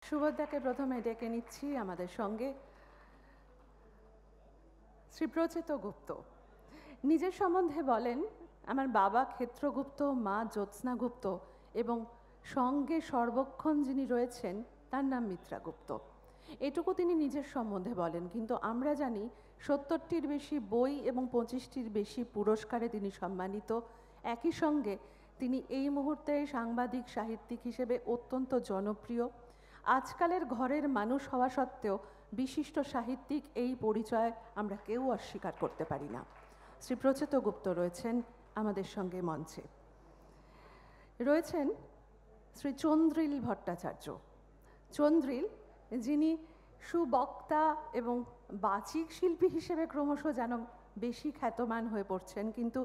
সুভদ্রাকে প্রথমে ডেকে নিচ্ছি আমাদের সঙ্গে। শ্রী প্রচেত গুপ্ত নিজের সম্বন্ধে বলেন, আমার বাবা ক্ষেত্রগুপ্ত, মা জ্যোৎস্না গুপ্ত এবং সঙ্গে সর্বক্ষণ যিনি রয়েছেন তার নাম মিত্রা গুপ্ত। এটুকু তিনি নিজের সম্বন্ধে বলেন, কিন্তু আমরা জানি 70টির বেশি বই এবং 25টির বেশি পুরস্কারে তিনি সম্মানিত। একই সঙ্গে তিনি এই মুহূর্তে সাংবাদিক সাহিত্যিক হিসেবে অত্যন্ত জনপ্রিয়। আজকালের ঘরের মানুষ হওয়া সত্ত্বেও বিশিষ্ট সাহিত্যিক এই পরিচয় আমরা কেউ অস্বীকার করতে পারি না। শ্রী প্রচেত গুপ্ত রয়েছেন আমাদের সঙ্গে মঞ্চে। রয়েছেন শ্রী চন্দ্রিল ভট্টাচার্য। চন্দ্রিল, যিনি সুবক্তা এবং বাচিক শিল্পী হিসেবে ক্রমশ যেন বেশি খ্যাতমান হয়ে পড়ছেন, কিন্তু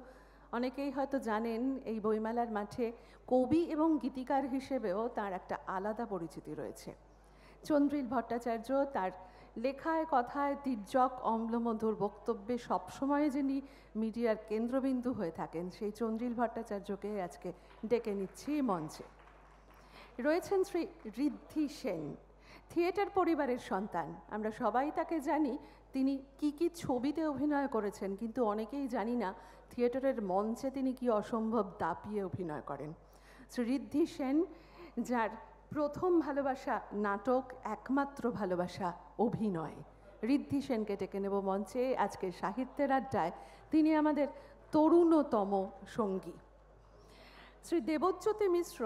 অনেকেই হয়তো জানেন এই বইমেলার মাঠে কবি এবং গীতিকার হিসেবেও তার একটা আলাদা পরিচিতি রয়েছে। চন্দ্রিল ভট্টাচার্য তার লেখায়, কথায়, তির্যক অম্লমধুর বক্তব্যে সবসময় যিনি মিডিয়ার কেন্দ্রবিন্দু হয়ে থাকেন, সেই চন্দ্রিল ভট্টাচার্যকে আজকে ডেকে নিচ্ছি মঞ্চে। রয়েছেন শ্রী ঋদ্ধি সেন, থিয়েটার পরিবারের সন্তান। আমরা সবাই তাকে জানি তিনি কি ছবিতে অভিনয় করেছেন, কিন্তু অনেকেই জানি না থিয়েটারের মঞ্চে তিনি কি অসম্ভব দাপিয়ে অভিনয় করেন। শ্রী ঋদ্ধি সেন, যার প্রথম ভালোবাসা নাটক, একমাত্র ভালোবাসা অভিনয়। ঋদ্ধি সেনকে ডেকে নেব মঞ্চে। আজকে সাহিত্যের আড্ডায় তিনি আমাদের তরুণতম সঙ্গী। শ্রী দেবজ্যোতি মিশ্র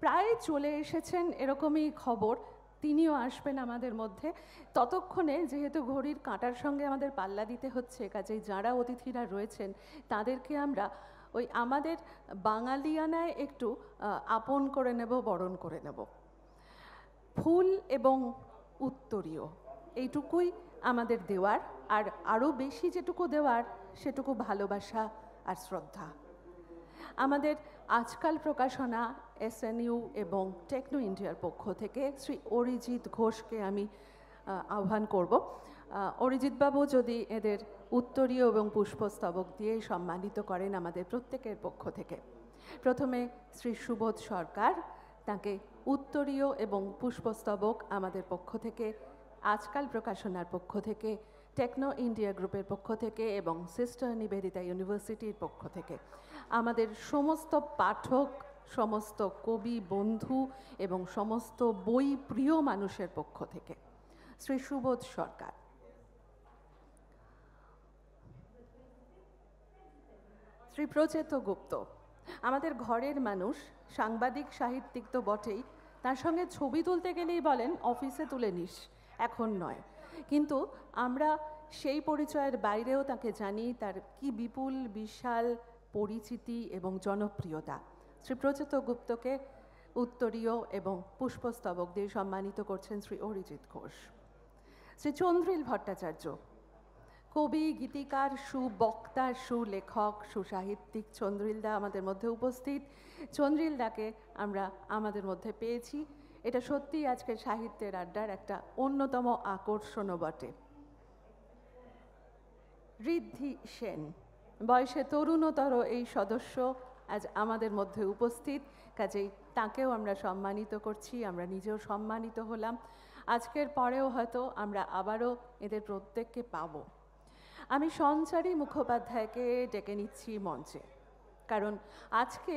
প্রায় চলে এসেছেন এরকমই খবর, তিনিও আসবেন আমাদের মধ্যে। ততক্ষণে যেহেতু ঘড়ির কাঁটার সঙ্গে আমাদের পাল্লা দিতে হচ্ছে, কাজেই যারা অতিথিরা রয়েছেন তাদেরকে আমরা ওই আমাদের বাঙালিয়ানায় একটু আপন করে নেব, বরণ করে নেব। ফুল এবং উত্তরীয় এইটুকুই আমাদের দেওয়ার, আর আরও বেশি যেটুকু দেওয়ার সেটুকু ভালোবাসা আর শ্রদ্ধা। আমাদের আজকাল প্রকাশনা, SNU এবং টেকনো ইন্ডিয়ার পক্ষ থেকে শ্রী অরিজিৎ ঘোষকে আমি আহ্বান করব। অরিজিৎবাবু যদি এদের উত্তরীয় এবং পুষ্পস্তবক দিয়ে সম্মানিত করেন আমাদের প্রত্যেকের পক্ষ থেকে। প্রথমে শ্রী সুবোধ সরকার, তাকে উত্তরীয় এবং পুষ্পস্তবক আমাদের পক্ষ থেকে, আজকাল প্রকাশনার পক্ষ থেকে, টেকনো ইন্ডিয়া গ্রুপের পক্ষ থেকে এবং সিস্টার নিবেদিতা ইউনিভার্সিটির পক্ষ থেকে, আমাদের সমস্ত পাঠক, সমস্ত কবি বন্ধু এবং সমস্ত বই প্রিয় মানুষের পক্ষ থেকে শ্রী সুবোধ সরকার। শ্রী প্রচেত গুপ্ত, আমাদের ঘরের মানুষ, সাংবাদিক সাহিত্যিক তো বটেই, তার সঙ্গে ছবি তুলতে গেলেই বলেন অফিসে তুলে নিস, এখন নয়। কিন্তু আমরা সেই পরিচয়ের বাইরেও তাকে জানি, তার কি বিপুল বিশাল পরিচিতি এবং জনপ্রিয়তা। শ্রী প্রচেত গুপ্তকে উত্তরীয় এবং পুষ্পস্তবক দিয়ে সম্মানিত করছেন শ্রী অরিজিৎ ঘোষ। শ্রী চন্দ্রিল ভট্টাচার্য, কবি, গীতিকার, সুবক্তা, সুলেখক, সুসাহিত্যিক চন্দ্রিলদা আমাদের মধ্যে উপস্থিত। চন্দ্রিলদাকে আমরা আমাদের মধ্যে পেয়েছি, এটা সত্যিই আজকের সাহিত্যের আড্ডার একটা অন্যতম আকর্ষণও বটে। ঋদ্ধি সেন, বয়সে তরুণতর এই সদস্য আজ আমাদের মধ্যে উপস্থিত, কাজেই তাকেও আমরা সম্মানিত করছি, আমরা নিজেও সম্মানিত হলাম। আজকের পরেও হয়তো আমরা আবারও এদের প্রত্যেককে পাব। আমি সঞ্চারী মুখোপাধ্যায়কে ডেকে নিচ্ছি মঞ্চে, কারণ আজকে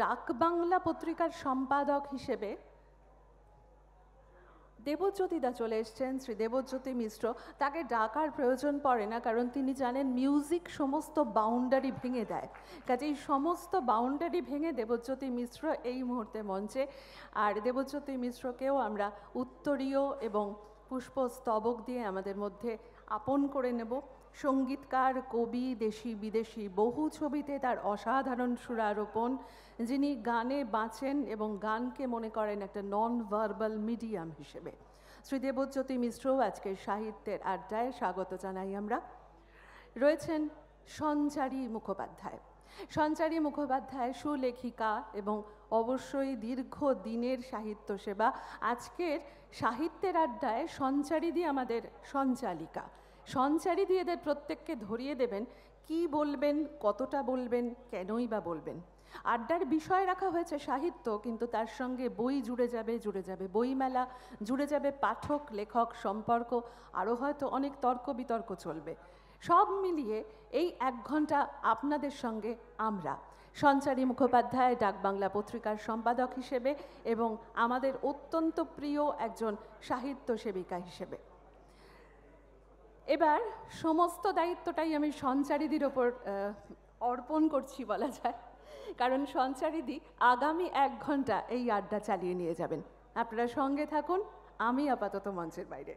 ডাক বাংলা পত্রিকার সম্পাদক হিসেবে দেবজ্যোতিদা চলে এসছেন, শ্রী দেবজ্যোতি মিশ্র। তাকে ডাকার প্রয়োজন পড়ে না, কারণ তিনি জানেন মিউজিক সমস্ত বাউন্ডারি ভেঙে দেয়। কাজেই সমস্ত বাউন্ডারি ভেঙে দেবজ্যোতি মিশ্র এই মুহূর্তে মঞ্চে। আর দেবজ্যোতি মিশ্রকেও আমরা উত্তরীয় এবং পুষ্পস্তবক দিয়ে আমাদের মধ্যে আপন করে নেব। সঙ্গীতকার, কবি, দেশি বিদেশি বহু ছবিতে তার অসাধারণ সুরারোপণ, যিনি গানে বাঁচেন এবং গানকে মনে করেন একটা নন ভার্বাল মিডিয়াম হিসেবে। শ্রী দেবজ্যোতি মিশ্রও আজকের সাহিত্যের আড্ডায় স্বাগত জানাই আমরা। রয়েছেন সঞ্চারী মুখোপাধ্যায়। সঞ্চারী মুখোপাধ্যায় সুলেখিকা এবং অবশ্যই দীর্ঘ দিনের সাহিত্য সেবা। আজকের সাহিত্যের আড্ডায় সঞ্চারী দিয়ে আমাদের সঞ্চালিকা, সঞ্চারী দিয়ে এদের প্রত্যেককে ধরিয়ে দেবেন কি বলবেন, কতটা বলবেন, কেনই বা বলবেন। আড্ডার বিষয় রাখা হয়েছে সাহিত্য, কিন্তু তার সঙ্গে বই জুড়ে যাবে বইমেলা, জুড়ে যাবে পাঠক লেখক সম্পর্ক, আরও হয়তো অনেক তর্ক বিতর্ক চলবে। সব মিলিয়ে এই 1 ঘন্টা আপনাদের সঙ্গে আমরা, সঞ্চারী মুখোপাধ্যায় ডাকবাংলা পত্রিকার সম্পাদক হিসেবে এবং আমাদের অত্যন্ত প্রিয় একজন সাহিত্য সেবিকা হিসেবে। এবার সমস্ত দায়িত্বটাই আমি সঞ্চারীদির ওপর অর্পণ করছি বলা যায়, কারণ সঞ্চারীদি আগামী 1 ঘন্টা এই আড্ডা চালিয়ে নিয়ে যাবেন। আপনারা সঙ্গে থাকুন, আমি আপাতত মঞ্চের বাইরে।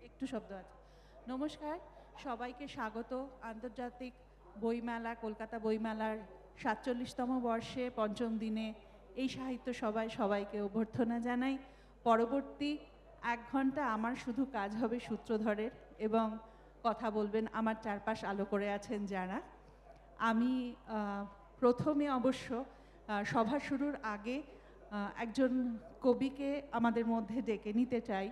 একটু শব্দ আছে। নমস্কার, সবাইকে স্বাগত আন্তর্জাতিক বইমেলা, কলকাতা বইমেলার 47তম বর্ষে 5ম দিনে এই সাহিত্য সভায় সবাইকে অভ্যর্থনা জানাই। পরবর্তী 1 ঘন্টা আমার শুধু কাজ হবে সূত্রধরের, এবং কথা বলবেন আমার চারপাশ আলো করে আছেন যারা। আমি প্রথমে অবশ্য সভা শুরুর আগে একজন কবিকে আমাদের মধ্যে ডেকে নিতে চাই।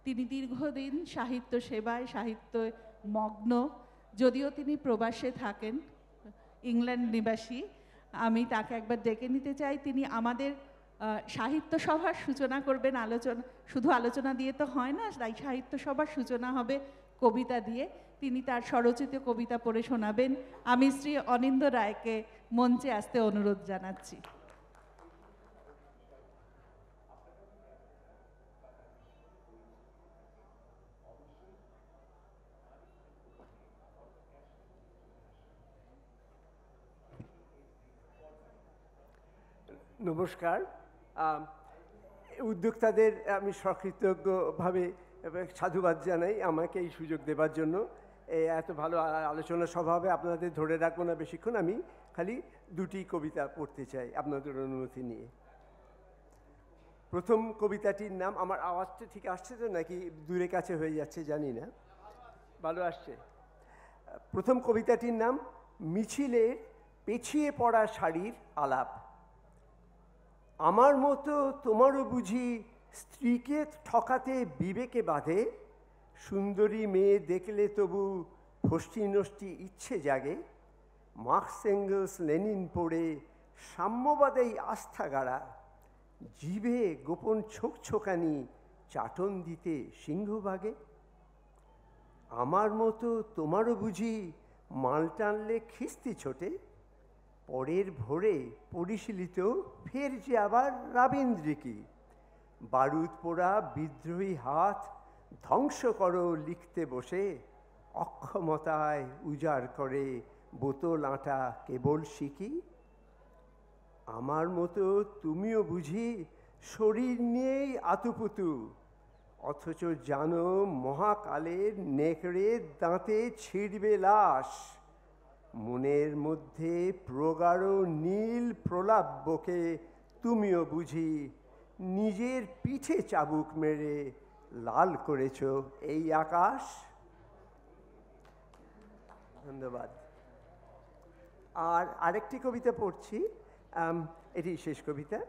তিনি দীর্ঘদিন সাহিত্য সেবায়, সাহিত্য মগ্ন, যদিও তিনি প্রবাসে থাকেন, ইংল্যান্ড নিবাসী। আমি তাকে একবার ডেকে নিতে চাই। তিনি আমাদের সাহিত্য সভার সূচনা করবেন। শুধু আলোচনা দিয়ে তো হয় না, তাই সাহিত্য সভার সূচনা হবে কবিতা দিয়ে। তিনি তার স্বরচিত কবিতা পড়ে শোনাবেন। আমি শ্রী অনিন্দ রায়কে মঞ্চে আসতে অনুরোধ জানাচ্ছি। নমস্কার। উদ্যোক্তাদের আমি সকৃতজ্ঞভাবে সাধুবাদ জানাই আমাকে এই সুযোগ দেবার জন্য। এত ভালো আলোচনা সভা হবে, আপনাদের ধরে রাখবো না বেশিক্ষণ। আমি খালি 2টি কবিতা পড়তে চাই আপনাদের অনুমতি নিয়ে। প্রথম কবিতাটির নাম, আমার আওয়াজটা ঠিক আসছে তো নাকি দূরে কাছে হয়ে যাচ্ছে জানি না, ভালো আসছে? প্রথম কবিতাটির নাম মিছিলের পেছিয়ে পড়া শাড়ির আলাপ। আমার মতো তোমারও বুঝি স্ত্রীকে ঠকাতে বিবেকে বাঁধে, সুন্দরী মেয়ে দেখলে তবু ফষ্টি নষ্টি ইচ্ছে জাগে, মার্কস এঙ্গেলস লেনিন পড়ে সাম্যবাদেই আস্থা গাড়া, জিভে গোপন ছোকছোকানি চাটন দিতে সিংহভাগে। আমার মতো তোমারও বুঝি মাল টানলে খিস্তি ছোটে, পরের ভোরে পরিশীলিত ফের যে আবার রাবীন্দ্রিকী, বারুদ পোড়া বিদ্রোহী হাত ধ্বংস করো লিখতে বসে, অক্ষমতায় উজাড় করে বোতল আঁটা কেবল শিখি। আমার মতো তুমিও বুঝি শরীর নিয়েই আতুপুতু, অথচ জানো মহাকালের নেকড়ে দাঁতে ছিঁড়বে লাশ, মনের মধ্যে প্রগাঢ় নীল প্রলাপ বকে তুমিও বুঝি নিজের পিঠে চাবুক মেরে লাল করেছ এই আকাশ। ধন্যবাদ। আর আরেকটি কবিতা পড়ছি, এটি শেষ কবিতা,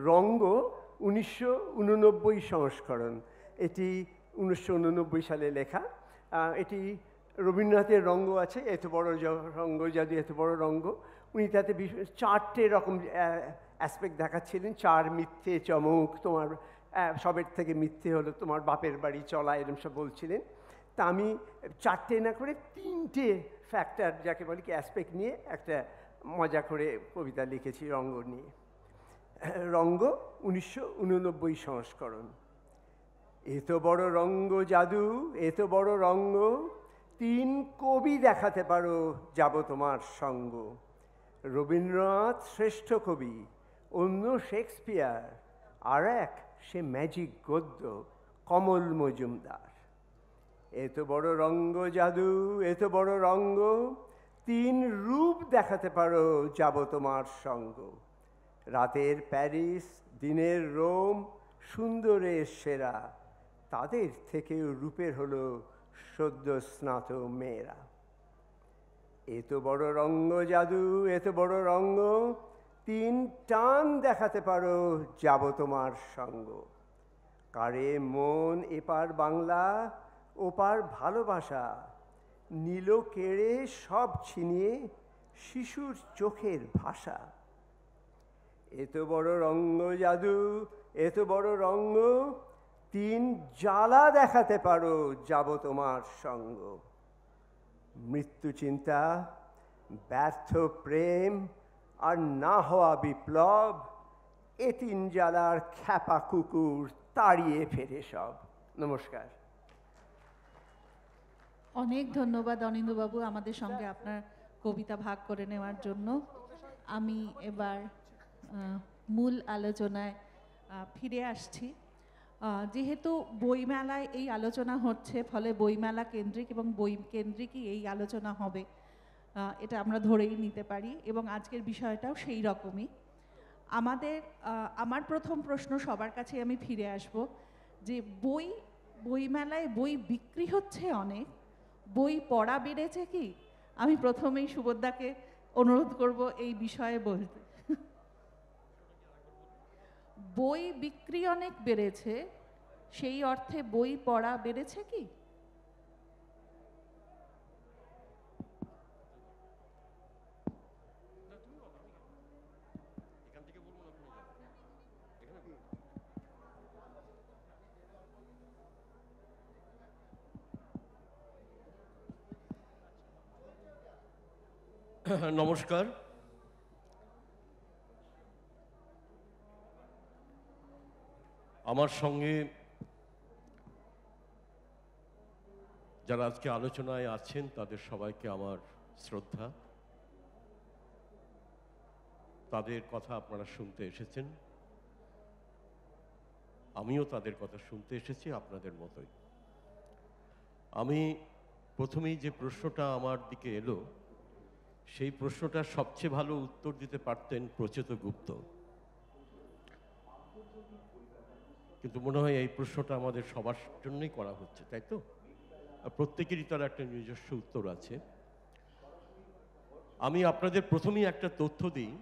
রঙ্গ 1989 সংস্করণ। এটি 1989 সালে লেখা। এটি রবীন্দ্রনাথের রঙ্গ আছে, এত বড় রঙ্গ, জাদু এত বড় রঙ্গ। উনি তাতে 4টে রকম অ্যাসপেক্ট দেখাচ্ছিলেন। 4 মিথ্যে চমক, তোমার সবের থেকে মিথ্যে হলো তোমার বাপের বাড়ি চলা, এরকম সব বলছিলেন। তা আমি 4টে না করে 3টে ফ্যাক্টর, যাকে বলি কি অ্যাসপেক্ট, নিয়ে একটা মজা করে কবিতা লিখেছি রঙ্গ নিয়ে। রঙ্গ 1989 সংস্করণ। এত বড় রঙ্গ জাদু, এত বড় রঙ্গ, 3 কবি দেখাতে পারো যাব তোমার সঙ্গ। রবীন্দ্রনাথ শ্রেষ্ঠ কবি, অন্য শেক্সপিয়ার, আর এক সে ম্যাজিক গদ্য কমল মজুমদার। এত বড় রঙ্গ জাদু, এত বড় রঙ্গ, 3 রূপ দেখাতে পারো যাব তোমার সঙ্গ। রাতের প্যারিস, দিনের রোম, সুন্দরের সেরা, তাদের থেকেও রূপের হলো সদ্য স্নাত মেয়েরা। এত বড় রঙ্গ জাদু, এত বড় রঙ্গ, 3 টান দেখাতে পারো যাব তোমার সঙ্গ। কারে মন এপার বাংলা ওপার ভালোবাসা, নীল কেড়ে সব ছিনিয়ে শিশুর চোখের ভাষা। এত বড় রঙ্গ জাদু, এত বড় রঙ্গ, তিন জ্বালা দেখাতে পারো যাব তোমার সঙ্গ। মৃত্যু চিন্তা, ব্যর্থ প্রেম, আর না হওয়া বিপ্লব, এ তিন জ্বালার খ্যাপা কুকুর তাড়িয়ে ফেরে সব। নমস্কার। অনেক ধন্যবাদ অনিন্দ্যবাবু আমাদের সঙ্গে আপনার কবিতা ভাগ করে নেওয়ার জন্য। আমি এবার মূল আলোচনায় ফিরে আসছি। যেহেতু বইমেলায় এই আলোচনা হচ্ছে, ফলে বইমেলা কেন্দ্রিক এবং বই কেন্দ্রিকই এই আলোচনা হবে, এটা আমরা ধরেই নিতে পারি, এবং আজকের বিষয়টাও সেই রকমই। আমার প্রথম প্রশ্ন সবার কাছে আমি ফিরে আসব যে বইমেলায় বই বিক্রি হচ্ছে অনেক, বই পড়া বেড়েছে কি? আমি প্রথমেই সুবোধদাকে অনুরোধ করব এই বিষয়ে বলতে। বই বিক্রি অনেক বেড়েছে, সেই অর্থে বই পড়া বেড়েছে কি? নমস্কার। আমার সঙ্গে যারা আজকে আলোচনায় আছেন তাদের সবাইকে আমার শ্রদ্ধা। তাদের কথা আপনারা শুনতে এসেছেন, আমিও তাদের কথা শুনতে এসেছি আপনাদের মতোই। আমি প্রথমেই যে প্রশ্নটা আমার দিকে এলো, সেই প্রশ্নটার সবচেয়ে ভালো উত্তর দিতে পারতেন প্রচেত গুপ্ত, কিন্তু মনে হয় এই প্রশ্নটা আমাদের সবার জন্যই করা হচ্ছে, তাই তো? আর প্রত্যেকেরই তার একটা নিজস্ব উত্তর আছে। আমি আপনাদের প্রথমেই একটা তথ্য দিই।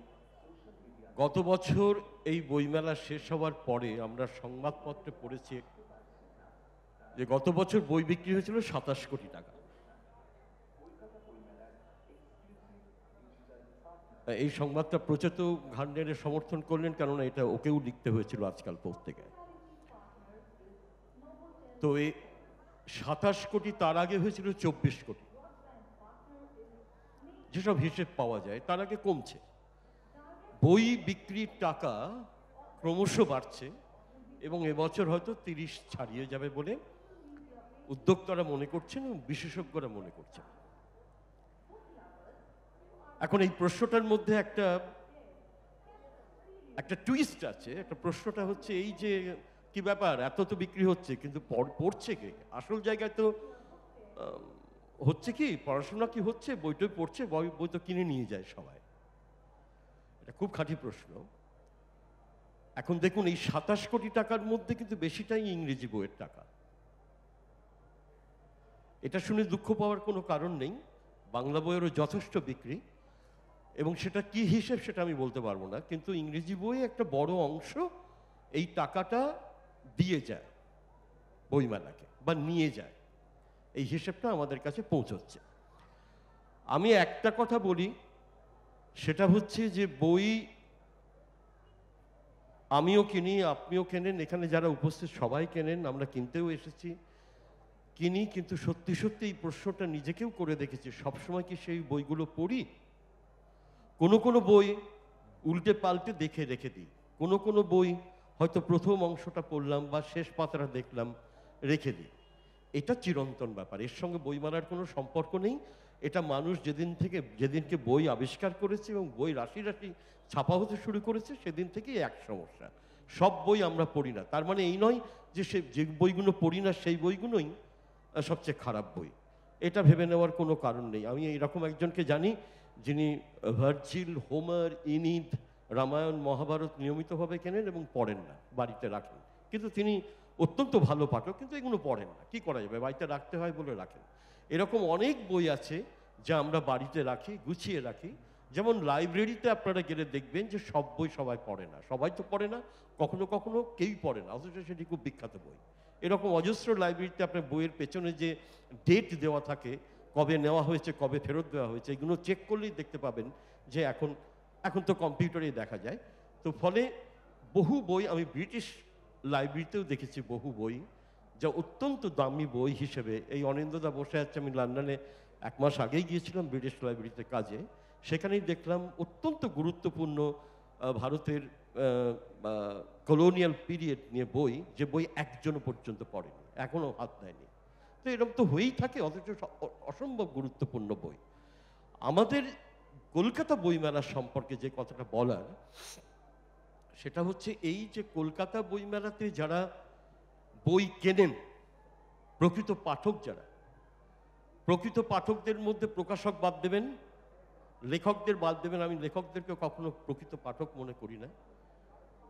গত বছর এই বইমেলা শেষ হওয়ার পরে আমরা সংবাদপত্রে পড়েছি যে গত বছর বই বিক্রি হয়েছিল 27 কোটি টাকা। এই সংবাদটা প্রচেত ঘান্ডের সমর্থন করলেন, কেননা এটা ওকেও লিখতে হয়েছিল আজকাল পত্রিকায়। তো এই 27 কোটি, তার আগে হয়েছিল 24 কোটি, যেসব হিসেব পাওয়া যায় তার আগে কমছে। বই বিক্রির টাকা ক্রমশ বাড়ছে এবং এবছর হয়তো 30 ছাড়িয়ে যাবে বলে উদ্যোক্তারা মনে করছেন এবং বিশেষজ্ঞরা মনে করছেন। এখন এই প্রশ্নটার মধ্যে একটা টুইস্ট আছে। একটা প্রশ্নটা হচ্ছে এই যে কি ব্যাপার, এত তো বিক্রি হচ্ছে কিন্তু পড়ছে কে? আসল জায়গায় তো হচ্ছে কি, পড়াশোনা কি হচ্ছে? বইটই পড়ছে, বই তো কিনে নিয়ে যায় সবাই। এটা খুব খাঁটি প্রশ্ন। এখন দেখুন, এই 27 কোটি টাকার মধ্যে কিন্তু বেশিটাই ইংরেজি বইয়ের টাকা। এটা শুনে দুঃখ পাওয়ার কোনো কারণ নেই। বাংলা বইয়েরও যথেষ্ট বিক্রি, এবং সেটা কি হিসেব সেটা আমি বলতে পারবো না, কিন্তু ইংরেজি বই একটা বড় অংশ এই টাকাটা দিয়ে যায় বইমেলাকে বা নিয়ে যায়। এই হিসেবটা আমাদের কাছে পৌঁছচ্ছে। আমি একটা কথা বলি, সেটা হচ্ছে যে বই আমিও কিনি, আপনিও কেনেন, এখানে যারা উপস্থিত সবাই কেনেন, আমরা কিনতেও এসেছি, কিনি। কিন্তু সত্যি সত্যি এই প্রশ্নটা নিজেকেও করে দেখেছি, সবসময় কি সেই বইগুলো পড়ি? কোনো বই উল্টে পাল্টে দেখে রেখে দিই, কোনো বই হয়তো প্রথম অংশটা পড়লাম বা শেষ পাতাটা দেখলাম, রেখে দিই। এটা চিরন্তন ব্যাপার, এর সঙ্গে বইমেলার কোনো সম্পর্ক নেই। এটা মানুষ যেদিনকে বই আবিষ্কার করেছে এবং বই রাশি রাশি ছাপা হতে শুরু করেছে, সেদিন থেকেই এক সমস্যা। সব বই আমরা পড়ি না, তার মানে এই নয় যে যে বইগুলো পড়ি না সেই বইগুলোই সবচেয়ে খারাপ বই। এটা ভেবে নেওয়ার কোনো কারণ নেই। আমি এইরকম একজনকে জানি যিনি Virgil, Homer, Aeneid, Ramayana, Mahabharata নিয়মিতভাবে কেনেন এবং পড়েন না, বাড়িতে রাখেন। কিন্তু তিনি অত্যন্ত ভালো পাঠক, কিন্তু এগুলো পড়েন না। কি করা যাবে, বাড়িতে রাখতে হয় বলে রাখেন। এরকম অনেক বই আছে যা আমরা বাড়িতে রাখি, গুছিয়ে রাখি, যেমন লাইব্রেরিতে আপনারা গেলে দেখবেন যে সব বই সবাই পড়ে না, সবাই তো পড়ে না, কখনো কখনো কেউই পড়ে না, অথচ সেটি খুব বিখ্যাত বই। এরকম অজস্র লাইব্রেরিতে আপনার বইয়ের পেছনে যে ডেট দেওয়া থাকে, কবে নেওয়া হয়েছে, কবে ফেরত দেওয়া হয়েছে, এগুলো চেক করলেই দেখতে পাবেন যে এখন তো কম্পিউটারেই দেখা যায়। তো ফলে বহু বই আমি ব্রিটিশ লাইব্রেরিতেও দেখেছি, বহু বই যা অত্যন্ত দামি বই হিসেবে, এই অনিন্দদা বসে আছে, আমি লন্ডনে 1 মাস আগেই গিয়েছিলাম ব্রিটিশ লাইব্রেরিতে কাজে, সেখানেই দেখলাম অত্যন্ত গুরুত্বপূর্ণ ভারতের কলোনিয়াল পিরিয়ড নিয়ে বই, যে বই একজনও পর্যন্ত পড়েনি, এখনও হাত দেয়নি। তো এরকম তো হয়েই থাকে, অথচ অসম্ভব গুরুত্বপূর্ণ বই। আমাদের কলকাতা বইমেলা সম্পর্কে যে কথাটা বলার, সেটা হচ্ছে এই যে কলকাতা বইমেলাতে যারা বই কেনেন, প্রকৃত পাঠক যারা, প্রকৃত পাঠকদের মধ্যে প্রকাশক বাদ দেবেন, লেখকদের বাদ দেবেন। আমি লেখকদেরকে কখনো প্রকৃত পাঠক মনে করি না,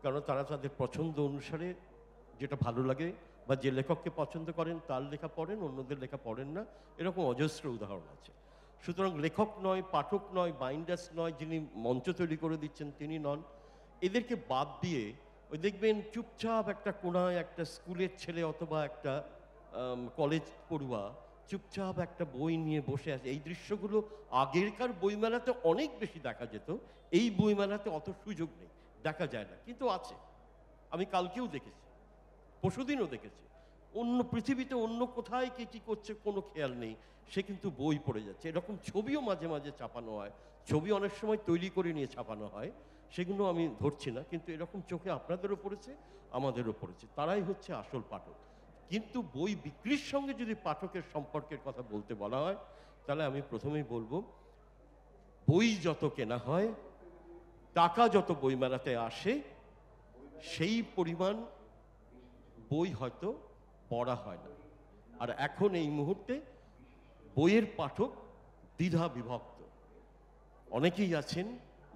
কারণ তারা তাদের পছন্দ অনুসারে যেটা ভালো লাগে বা যে লেখককে পছন্দ করেন তার লেখা পড়েন, অন্যদের লেখা পড়েন না, এরকম অজস্র উদাহরণ আছে। সুতরাং লেখক নয়, পাঠক নয়, বাইন্ডার্স নয়, যিনি মঞ্চ তৈরি করে দিচ্ছেন তিনি নন। এদেরকে বাদ দিয়ে ওই দেখবেন চুপচাপ একটা কোনায় একটা স্কুলের ছেলে অথবা একটা কলেজ পড়ুয়া চুপচাপ একটা বই নিয়ে বসে আছে। এই দৃশ্যগুলো আগেরকার বইমেলাতে অনেক বেশি দেখা যেত, এই বইমেলাতে অত সুযোগ নেই, দেখা যায় না, কিন্তু আছে। আমি কালকেও দেখেছি, পরশুদিনও দেখেছি। অন্য পৃথিবীতে অন্য কোথায় কে কী করছে কোনো খেয়াল নেই, সে কিন্তু বই পড়ে যাচ্ছে। এরকম ছবিও মাঝে মাঝে ছাপানো হয়, ছবি অনেক সময় তৈরি করে নিয়ে ছাপানো হয়, সেগুলো আমি ধরছি না, কিন্তু এরকম চোখে আপনাদেরও পড়েছে, আমাদেরও পড়েছে। তারাই হচ্ছে আসল পাঠক। কিন্তু বই বিক্রির সঙ্গে যদি পাঠকের সম্পর্কের কথা বলতে বলা হয়, তাহলে আমি প্রথমেই বলবো, বই যত কেনা হয়, টাকা যত বইমেলাতে আসে, সেই পরিমাণ বই হয়তো পড়া হয় না। আর এখন এই মুহূর্তে বইয়ের পাঠক দ্বিধা বিভক্ত। অনেকেই আছেন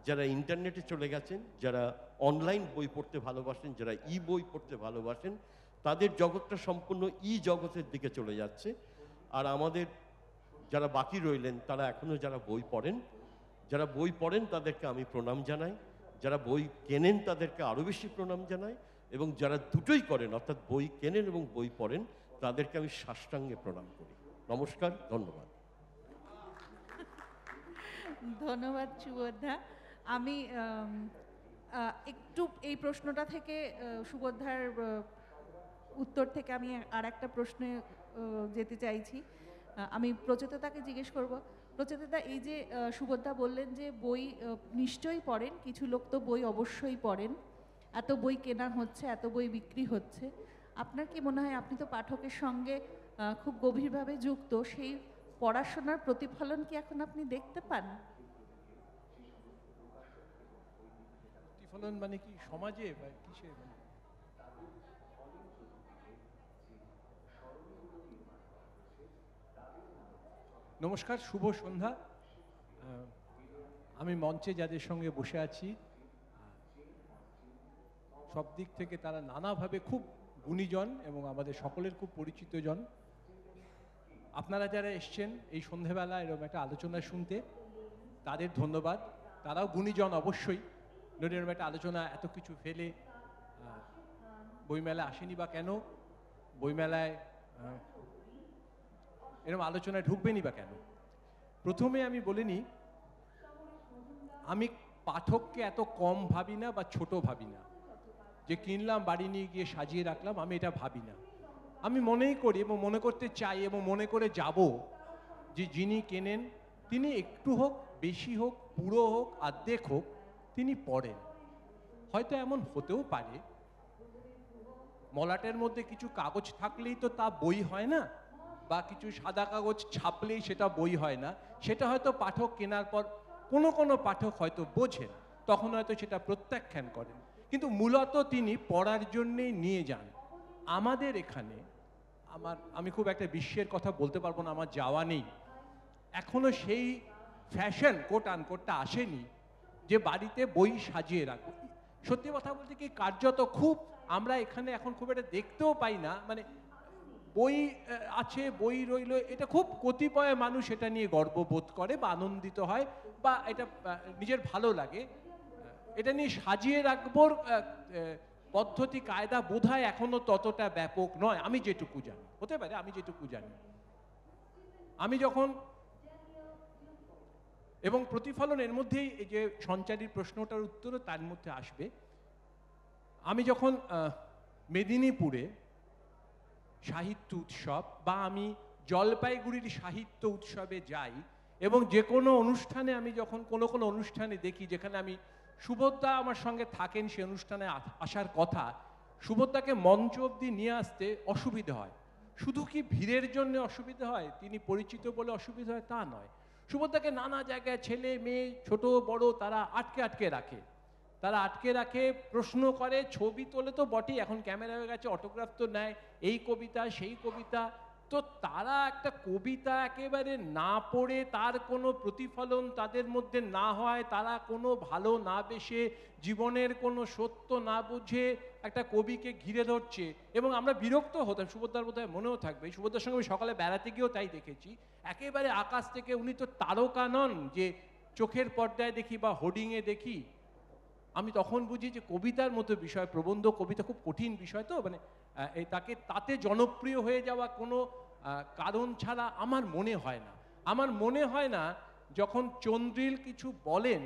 যারা ইন্টারনেটে চলে গেছেন, যারা অনলাইন বই পড়তে ভালোবাসেন, যারা ই বই পড়তে ভালোবাসেন, তাদের জগৎটা সম্পূর্ণ ই জগতের দিকে চলে যাচ্ছে। আর আমাদের যারা বাকি রইলেন, তারা এখনও যারা বই পড়েন, যারা বই পড়েন তাদেরকে আমি প্রণাম জানাই, যারা বই কেনেন তাদেরকে আরও বেশি প্রণাম জানাই, এবং যারা দুটোই করেন, অর্থাৎ বই কেনেন এবং বই পড়েন, তাদেরকে আমি সাষ্টাঙ্গে প্রণাম করি। নমস্কার, ধন্যবাদ। ধন্যবাদ সুবোধা। আমি একটু এই প্রশ্নটা থেকে সুবোধার উত্তর থেকে আমি আর একটা প্রশ্নে যেতে চাইছি। আমি প্রচেতাকে জিজ্ঞেস করব, প্রচেতা, এই যে সুবোধা বললেন যে বই নিশ্চয়ই পড়েন, কিছু লোক তো বই অবশ্যই পড়েন, এত বই কেনা হচ্ছে, এত বই বিক্রি হচ্ছে, আপনার কি মনে হয়, আপনি তো পাঠকের সঙ্গে খুব গভীরভাবে যুক্ত, সেই পড়াশোনার প্রতিফলন কি এখন আপনি দেখতে পান? প্রতিফলন মানে কি, সমাজে বা কিসে? নমস্কার, শুভ সন্ধ্যা। আমি মঞ্চে যাদের সঙ্গে বসে আছি, সব দিক থেকে তারা নানাভাবে খুব গুণীজন এবং আমাদের সকলের খুব পরিচিত জন। আপনারা যারা এসছেন এই সন্ধেবেলা এরকম একটা আলোচনা শুনতে, তাদের ধন্যবাদ। তারাও গুণীজন অবশ্যই, নইলে এরকম একটা আলোচনা এত কিছু ফেলে বইমেলা আসেনি বা কেন, বইমেলায় এরকম আলোচনায় ঢুকবেনই বা কেন। প্রথমে আমি বলিনি, আমি পাঠককে এত কম ভাবি না বা ছোট ভাবি না, যে কিনলাম বাড়ি নিয়ে গিয়ে সাজিয়ে রাখলাম, আমি এটা ভাবি না। আমি মনেই করি এবং মনে করতে চাই এবং মনে করে যাব যে যিনি কেনেন তিনি একটু হোক, বেশি হোক, পুরো হোক, অর্ধেক হোক, তিনি পড়েন। হয়তো এমন হতেও পারে মলাটের মধ্যে কিছু কাগজ থাকলেই তো তা বই হয় না, বা কিছু সাদা কাগজ ছাপলেই সেটা বই হয় না। সেটা হয়তো পাঠক কেনার পর কোনো কোনো পাঠক হয়তো বোঝেন, তখন হয়তো সেটা প্রত্যাখ্যান করেন, কিন্তু মূলত তিনি পড়ার জন্যেই নিয়ে যান। আমাদের এখানে আমি খুব একটা বিশ্বের কথা বলতে পারবো না, আমার যাওয়া নেই, এখনো সেই ফ্যাশন কোট আনকোটটা আসেনি যে বাড়িতে বই সাজিয়ে রাখবো। সত্যি কথা বলতে কি, কার্যত খুব আমরা এখানে এখন খুব একটা দেখতেও পাই না, মানে বই আছে, বই রইল, এটা খুব কতিপয় মানুষ এটা নিয়ে গর্ববোধ করে বা আনন্দিত হয় বা এটা নিজের ভালো লাগে। এটা নিয়ে সাজিয়ে রাখবোর পদ্ধতি কায়দা বোধহয় এখনো ততটা ব্যাপক নয়, আমি যেটুকু জানি। হতে পারে, আমি যেটুকু জানি। আমি যখন, এবং প্রতিফলন এর মধ্যেই এই যে সঞ্চারীর প্রশ্নটার উত্তরও তার মধ্যে আসবে। আমি যখন মেদিনীপুরে সাহিত্য উৎসব বা আমি জলপাইগুড়ির সাহিত্য উৎসবে যাই এবং যে কোনো অনুষ্ঠানে আমি যখন কোনো অনুষ্ঠানে দেখি যেখানে আমি সুভদ্রা আমার সঙ্গে থাকেন, সে অনুষ্ঠানে আসার কথা, সুভদ্রাকে মঞ্চ অবধি নিয়ে আসতে অসুবিধে হয়। শুধু কি ভিড়ের জন্য অসুবিধা হয়, তিনি পরিচিত বলে অসুবিধা হয় তা নয়। সুভদ্রাকে নানা জায়গায় ছেলে মেয়ে ছোট বড় তারা আটকে রাখে, তারা আটকে রাখে, প্রশ্ন করে, ছবি তোলে তো বটেই, এখন ক্যামেরা হয়ে গেছে, অটোগ্রাফ তো নেয়, এই কবিতা সেই কবিতা। তো তারা একটা কবিতা একেবারে না পড়ে, তার কোনো প্রতিফলন তাদের মধ্যে না হয়, তারা কোনো ভালো না বেসে, জীবনের কোনো সত্য না বুঝে একটা কবিকে ঘিরে ধরছে। এবং আমরা বিরক্ত হতাম, সুভদ্রার বোধহয় মনেও থাকবে, সুভদ্রার সঙ্গে আমি সকালে বেড়াতে গিয়েও তাই দেখেছি। একেবারে আকাশ থেকে, উনি তো তারকা নন যে চোখের পর্দায় দেখি বা হোর্ডিংয়ে দেখি। আমি তখন বুঝি যে কবিতার মতো বিষয়, প্রবন্ধ কবিতা খুব কঠিন বিষয়, তো মানে তাতে জনপ্রিয় হয়ে যাওয়া কোনো কারণ ছাড়া আমার মনে হয় না। আমার মনে হয় না যখন চন্দ্রিল কিছু বলেন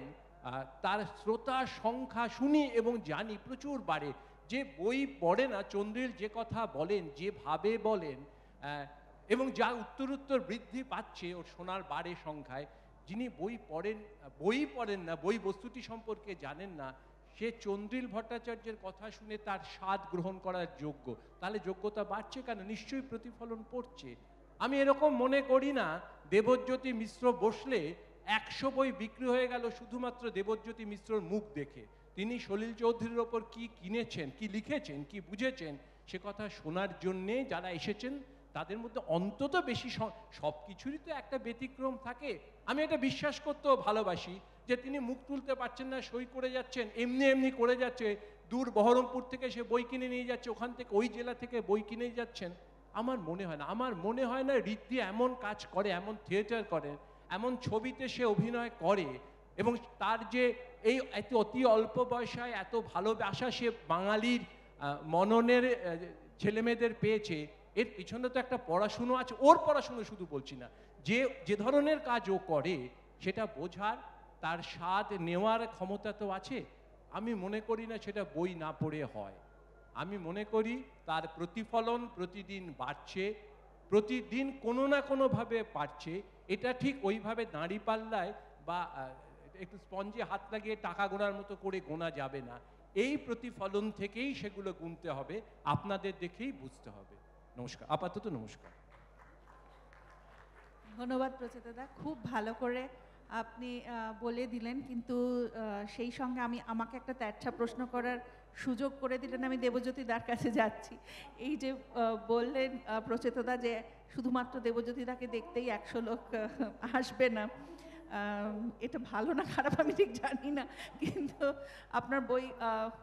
তার শ্রোতা সংখ্যা শুনি এবং জানি প্রচুর বাড়ে। যে বই পড়ে না, চন্দ্রিল যে কথা বলেন, যেভাবে বলেন, এবং যা উত্তরোত্তর বৃদ্ধি পাচ্ছে ওর শোনার বাড়ে সংখ্যায়, যিনি বই পড়েন না, বই বস্তুটি সম্পর্কে জানেন না, সে চন্দ্রিল ভট্টাচার্যের কথা শুনে তার স্বাদ গ্রহণ করার যোগ্য। তাহলে যোগ্যতা বাড়ছে কেন? নিশ্চয়ই প্রতিফলন পড়ছে। আমি এরকম মনে করি না দেবজ্যোতি মিশ্র বসলে 100 বই বিক্রি হয়ে গেল শুধুমাত্র দেবজ্যোতি মিশ্রর মুখ দেখে। তিনি সলিল চৌধুরীর ওপর কি কিনেছেন, কি লিখেছেন, কি বুঝেছেন, সে কথা শোনার জন্যে যারা এসেছেন তাদের মধ্যে অন্তত বেশি, সব কিছুরই তো একটা ব্যতিক্রম থাকে। আমি এটা বিশ্বাস করতেও ভালোবাসি যে তিনি মুখ তুলতে পারছেন না, সই করে যাচ্ছেন, এমনি করে যাচ্ছে, দূর বহরমপুর থেকে সে বই কিনে নিয়ে যাচ্ছে, ওখান থেকে ওই জেলা থেকে বই কিনে যাচ্ছেন। আমার মনে হয় না ঋদ্ধি এমন কাজ করে, এমন থিয়েটার করে, এমন ছবিতে সে অভিনয় করে, এবং তার যে এই অতি অল্প বয়সায় এত ভালোবাসা সে বাঙালির মননের ছেলেমেয়েদের পেয়েছে, এর পিছনে তো একটা পড়াশুনো আছে। ওর পড়াশুনো শুধু বলছি না, যে ধরনের কাজ ও করে সেটা বোঝার, তার স্বাদ নেওয়ার ক্ষমতা তো আছে। আমি মনে করি না সেটা বই না পড়ে হয়। আমি মনে করি তার প্রতিফলন প্রতিদিন বাড়ছে, প্রতিদিন কোনো না কোনোভাবে বাড়ছে। এটা ঠিক ওইভাবে দাঁড়িপাল্লায় বা একটু স্পঞ্জে হাত লাগিয়ে টাকা গোনার মতো করে গোনা যাবে না। এই প্রতিফলন থেকেই সেগুলো গুনতে হবে, আপনাদের দেখেই বুঝতে হবে। নমস্কার, আপাতত নমস্কার। ধন্যবাদ প্রচেতদা, খুব ভালো করে আপনি বলে দিলেন, কিন্তু সেই সঙ্গে আমাকে একটা তেরছা প্রশ্ন করার সুযোগ করে দিলেন। আমি দেবজ্যোতিদার কাছে যাচ্ছি। এই যে বললেন প্রচেতদা যে শুধুমাত্র দেবজ্যোতিদাকে দেখতেই 100 লোক আসবে না, এটা ভালো না খারাপ আমি ঠিক জানি না, কিন্তু আপনার বই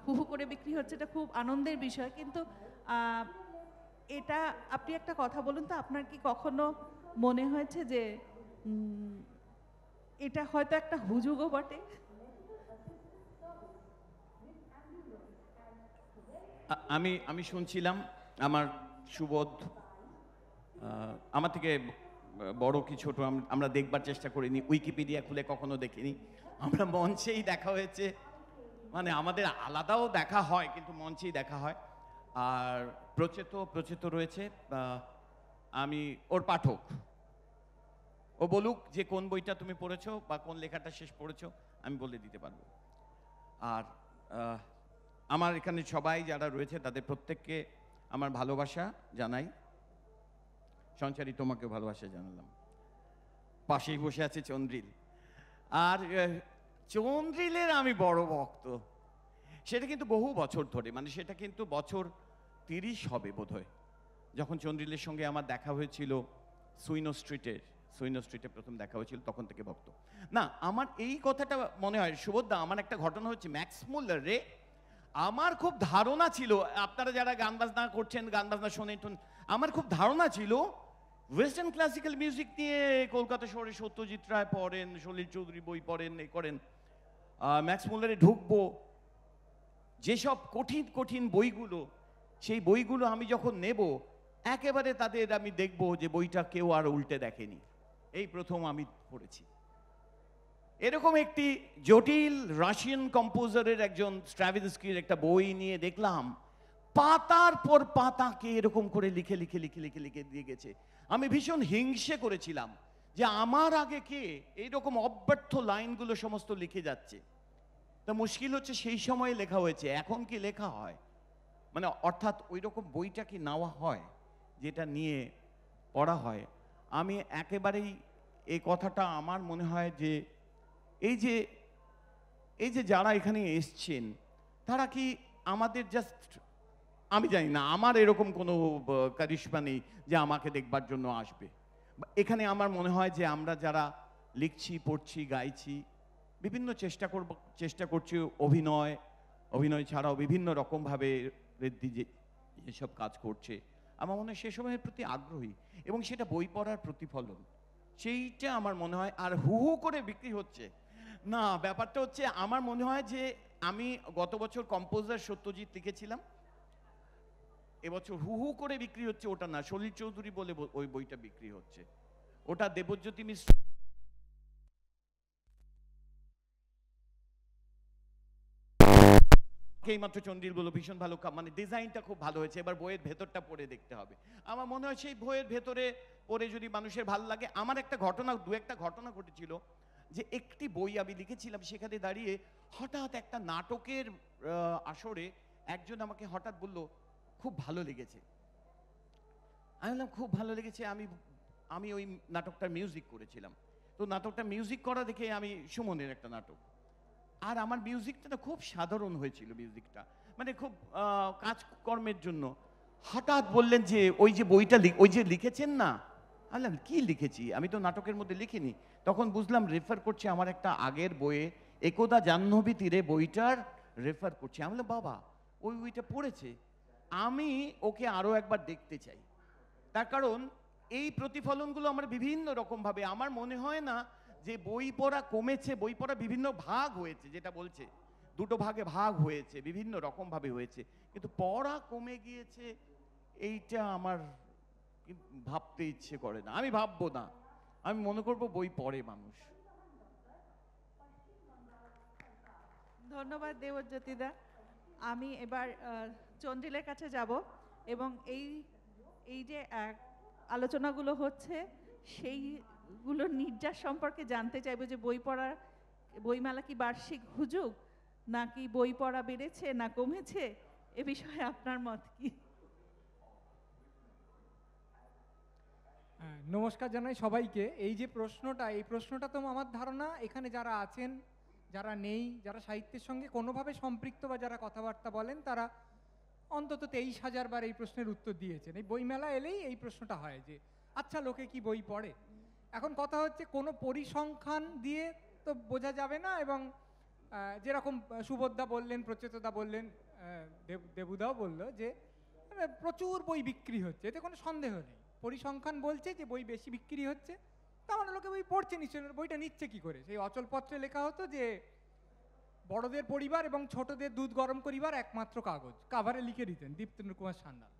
হুহু করে বিক্রি হচ্ছে, এটা খুব আনন্দের বিষয়। কিন্তু এটা আপনি একটা কথা বলুন তো, আপনার কি কখনো মনে হয়েছে যে এটা হয়তো একটা হুজুগও বটে? আমি শুনছিলাম, আমার সুবোধ আমার থেকে বড় কি ছোট আমরা দেখবার চেষ্টা করিনি, উইকিপিডিয়া খুলে কখনো দেখিনি, আমরা মঞ্চেই দেখা হয়েছে, মানে আমাদের আলাদাও দেখা হয় কিন্তু মঞ্চেই দেখা হয়। আর প্রচেত রয়েছে, আমি ওর পাঠক, ও বলুক যে কোন বইটা তুমি পড়েছো বা কোন লেখাটা শেষ পড়েছো, আমি বলে দিতে পারবো। আর আমার এখানে সবাই যারা রয়েছে তাদের প্রত্যেককে আমার ভালোবাসা জানাই। সঞ্চারী, তোমাকেও ভালোবাসা জানালাম। পাশেই বসে আছে চন্দ্রিল, আর চন্দ্রিলের আমি বড় ভক্ত। সেটা কিন্তু বহু বছর ধরে, মানে সেটা কিন্তু বছর 30 হবে বোধহয়, যখন চন্দ্রিলের সঙ্গে আমার দেখা হয়েছিল সুইনো স্ট্রিটে প্রথম দেখা হয়েছিল, তখন থেকে ভক্ত। না, আমার এই কথাটা মনে হয় সুবোধদা, আমার একটা ঘটনা হচ্ছে ম্যাক্স মুলারে। আমার খুব ধারণা ছিল, আপনারা যারা গান বাজনা করছেন, গান বাজনা শোনেন, আমার খুব ধারণা ছিল ওয়েস্টার্ন ক্লাসিক্যাল মিউজিক নিয়ে কলকাতা শহরে সত্যজিৎ রায় পড়েন, সলিল চৌধুরী বই পড়েন, এই করেন, ম্যাক্স মুলারে ঢুকবো, যেসব কঠিন কঠিন বইগুলো, সেই বইগুলো আমি যখন নেব একেবারে তাদের আমি দেখব যে বইটা কেউ আর উল্টে দেখেনি, এই প্রথম আমি পড়েছি। এরকম একটি জটিল রাশিয়ান কম্পোজারের একজন স্ট্র্যাভিন্সকির একটা বই নিয়ে দেখলাম পাতার পর পাতাকে এরকম করে লিখে লিখে লিখে লিখে লিখে দিয়ে গেছে। আমি ভীষণ হিংসে করেছিলাম যে আমার আগে কে এইরকম অব্যর্থ লাইনগুলো সমস্ত লিখে যাচ্ছে। তা মুশকিল হচ্ছে সেই সময়ে লেখা হয়েছে, এখন কি লেখা হয়? মানে অর্থাৎ ওই রকম বইটা কি নেওয়া হয় যেটা নিয়ে পড়া হয়? আমি একেবারেই এই কথাটা আমার মনে হয় যে এই যে যারা এখানে এসছেন তারা কি আমাদের জাস্ট, আমি জানি না, আমার এরকম কোনো কারিশমা নেই যে আমাকে দেখবার জন্য আসবে। এখানে আমার মনে হয় যে আমরা যারা লিখছি, পড়ছি, গাইছি, বিভিন্ন চেষ্টা করছি, অভিনয় ছাড়াও বিভিন্ন রকমভাবে ঋদ্ধি যেসব কাজ করছে, আমার মনে হয় সেসবের প্রতি আগ্রহী এবং সেটা বই পড়ার প্রতিফলন, সেইটা আমার মনে হয়। আর হু হু করে বিক্রি হচ্ছে না, ব্যাপারটা হচ্ছে আমার মনে হয় যে আমি গত বছর কম্পোজার সত্যজিৎ লিখেছিলাম, এবছর হু হু করে বিক্রি হচ্ছে ওটা না, সলিল চৌধুরী বলে ওই বইটা বিক্রি হচ্ছে, ওটা দেবজ্যোতি মিশ্র এইমাত্র চন্দ্রিল বলল ভীষণ ভালো, মানে ডিজাইনটা খুব ভালো হয়েছে, এবার বইয়ের ভেতরটা পড়ে দেখতে হবে। আমার মনে হয় সেই বইয়ের ভেতরে পড়ে যদি মানুষের ভালো লাগে। আমার একটা ঘটনা ঘটেছিল যে একটি বই আমি লিখেছিলাম, সেখানে দাঁড়িয়ে হঠাৎ একটা নাটকের আসরে একজন আমাকে হঠাৎ বলল খুব ভালো লেগেছে। আমি বললাম খুব ভালো লেগেছে, আমি ওই নাটকটার মিউজিক করেছিলাম। তো নাটকটা মিউজিক করা দেখে, আমি সুমনের একটা নাটক, আর আমার মিউজিকটা না খুব সাধারণ হয়েছিল, মিউজিকটা মানে খুব কাজকর্মের জন্য। হঠাৎ বললেন যে ওই যে বইটা ওই যে লিখেছেন না। আমি বললাম কি লিখেছি, আমি তো নাটকের মধ্যে লিখিনি। তখন বুঝলাম রেফার করছে আমার একটা আগের বইয়ে, একদা জাহ্নবী তীরে বইটার রেফার করছে। আমি বললাম বাবা ওই বইটা পড়েছে, আমি ওকে আরো একবার দেখতে চাই। তার কারণ এই প্রতিফলনগুলো আমার বিভিন্ন রকমভাবে, আমার মনে হয় না যে বই পড়া কমেছে, বই পড়া বিভিন্ন ভাগ হয়েছে, যেটা বলছে দুটো ভাগে ভাগ হয়েছে, বিভিন্ন রকমভাবে হয়েছে, কিন্তু পড়া কমে গিয়েছে এইটা আমার ভাবতে ইচ্ছে করে না। আমি ভাববো না, আমি মনে করবো বই পড়ে মানুষ। ধন্যবাদ দেবজ্যোতিদা। আমি এবার চন্দ্রিলের কাছে যাব এবং এই যে আলোচনাগুলো হচ্ছে সেইগুলোর নির্যাস সম্পর্কে জানতে চাইবো যে বইমেলা কি বার্ষিক হুজুগ, নাকি বই পড়া বেড়েছে না কমেছে, এ বিষয়ে আপনার মত কি? নমস্কার জানাই সবাইকে। এই প্রশ্নটা তো আমার ধারণা এখানে যারা আছেন, যারা নেই, যারা সাহিত্যের সঙ্গে কোনোভাবে সম্পৃক্ত বা যারা কথাবার্তা বলেন, তারা অন্তত 23,000 বার এই প্রশ্নের উত্তর দিয়েছেন। এই বইমেলা এলেই এই প্রশ্নটা হয় যে আচ্ছা লোকে কি বই পড়ে। এখন কথা হচ্ছে কোনো পরিসংখ্যান দিয়ে তো বোঝা যাবে না, এবং যেরকম সুবোধদা বললেন, প্রচেতদা বললেন, দেবুদাও বলল যে প্রচুর বই বিক্রি হচ্ছে, এতে কোনো সন্দেহ নেই। পরিসংখ্যান বলছে যে বই বেশি বিক্রি হচ্ছে, তার মানে লোকে বই পড়ছে নিশ্চয়ই। বইটা নিচ্ছে কি করে? সেই অচলপত্রে লেখা হতো যে বড়দের পরিবার এবং ছোটদের দুধ গরম করিবার একমাত্র কাগজ, কাভারে লিখে দিতেন দীপ্তেন্দ্র কুমার সান্যাল।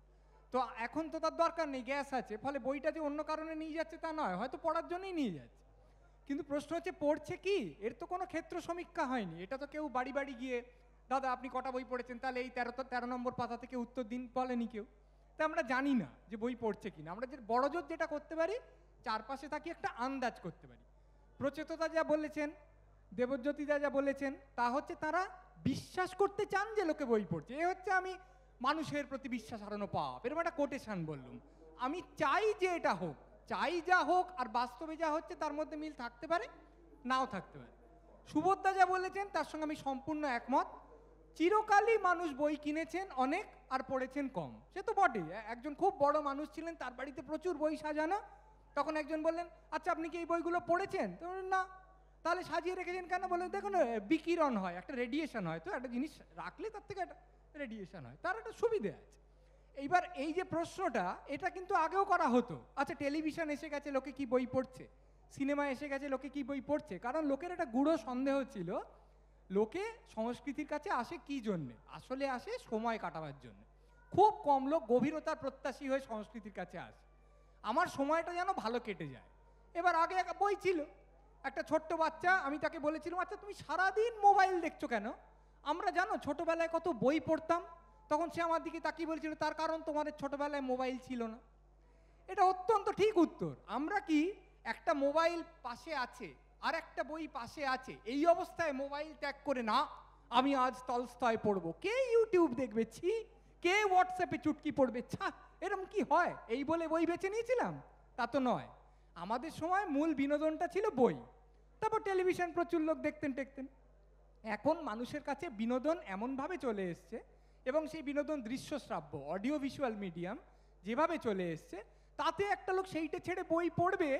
তো এখন তো তার দরকার নেই, গ্যাস আছে, ফলে বইটা যে অন্য কারণে নিয়ে যাচ্ছে তা নয়, হয়তো পড়ার জন্যই নিয়ে যাচ্ছে। কিন্তু প্রশ্ন হচ্ছে পড়ছে কি? এর তো কোনো ক্ষেত্র সমীক্ষা হয়নি। এটা তো কেউ বাড়ি বাড়ি গিয়ে দাদা আপনি কটা বই পড়েছেন, তাহলে এই 13 নম্বর পাতা থেকে উত্তর দিন বলেনি কেউ। তা আমরা জানি না যে বই পড়ছে কিনা। আমরা যে বড়জোর যেটা করতে পারি, চারপাশে তাকিয়ে একটা আন্দাজ করতে পারি। প্রচেতদা যা বলেছেন, দেবজ্যোতিদা যা বলেছেন, তা হচ্ছে তারা বিশ্বাস করতে চান যে লোকে বই পড়ছে। এ হচ্ছে আমি মানুষের প্রতি বিশ্বাস হারানো পাপ, এরকম একটা কোটেশন বললুম। আমি চাই যে এটা হোক, চাই যা হোক, আর বাস্তবে যা হচ্ছে তার মধ্যে মিল থাকতে পারে, নাও থাকতে পারে। সুবোধদা যা বলেছেন তার সঙ্গে আমি সম্পূর্ণ একমত। চিরকালই মানুষ বই কিনেছেন অনেক আর পড়েছেন কম, সে তো বটেই। একজন খুব বড় মানুষ ছিলেন, তার বাড়িতে প্রচুর বই সাজানো। তখন একজন বললেন আচ্ছা আপনি কি এই বইগুলো পড়েছেন? তো না। তাহলে সাজিয়ে রেখেছেন কেন? বললেন দেখুন বিকিরণ হয়, একটা রেডিয়েশন হয়, তো একটা জিনিস রাখলে তার থেকে একটা রেডিয়েশন হয়, তার একটা সুবিধে আছে। এইবার এই যে প্রশ্নটা, এটা কিন্তু আগেও করা হতো। আচ্ছা, টেলিভিশন এসে গেছে, লোকে কি বই পড়ছে? সিনেমা এসে গেছে, লোকে কি বই পড়ছে? কারণ লোকের একটা গূঢ় সন্দেহ ছিল, লোকে সংস্কৃতির কাছে আসে কি জন্যে? আসলে আসে সময় কাটাবার জন্য। খুব কম লোক গভীরতার প্রত্যাশী হয়ে সংস্কৃতির কাছে আসে। আমার সময়টা যেন ভালো কেটে যায়। এবার আগে একটা বই ছিল, একটা ছোট্ট বাচ্চা, আমি তাকে বলেছিলাম, আচ্ছা তুমি সারাদিন মোবাইল দেখছো কেন? আমরা জানো ছোটবেলায় কত বই পড়তাম। তখন সে আমার দিকে তাকিয়ে বলেছিল, তার কারণ তোমাদের ছোটবেলায় মোবাইল ছিল না। এটা অত্যন্ত ঠিক উত্তর। আমরা কি একটা মোবাইল পাশে আছে আর একটা বই পাশে আছে, এই অবস্থায় মোবাইল ত্যাগ করে না আমি আজ তলস্তয় পড়বো, কে ইউটিউব দেখবে, ছি, কে হোয়াটসঅ্যাপে চুটকি পড়বে, ছা, এরকম কি হয়, এই বলে বই বেছে নিয়েছিলাম? তা তো নয়। আমাদের সময় মূল বিনোদনটা ছিল বই, তারপর টেলিভিশন প্রচুর লোক দেখতেন টেকতেন। এখন মানুষের কাছে বিনোদন এমনভাবে চলে এসছে, এবং সেই বিনোদন দৃশ্যশ্রাব্য অডিও ভিজুয়াল মিডিয়াম যেভাবে চলে এসছে, তাতে একটা লোক সেইটা ছেড়ে বই পড়বে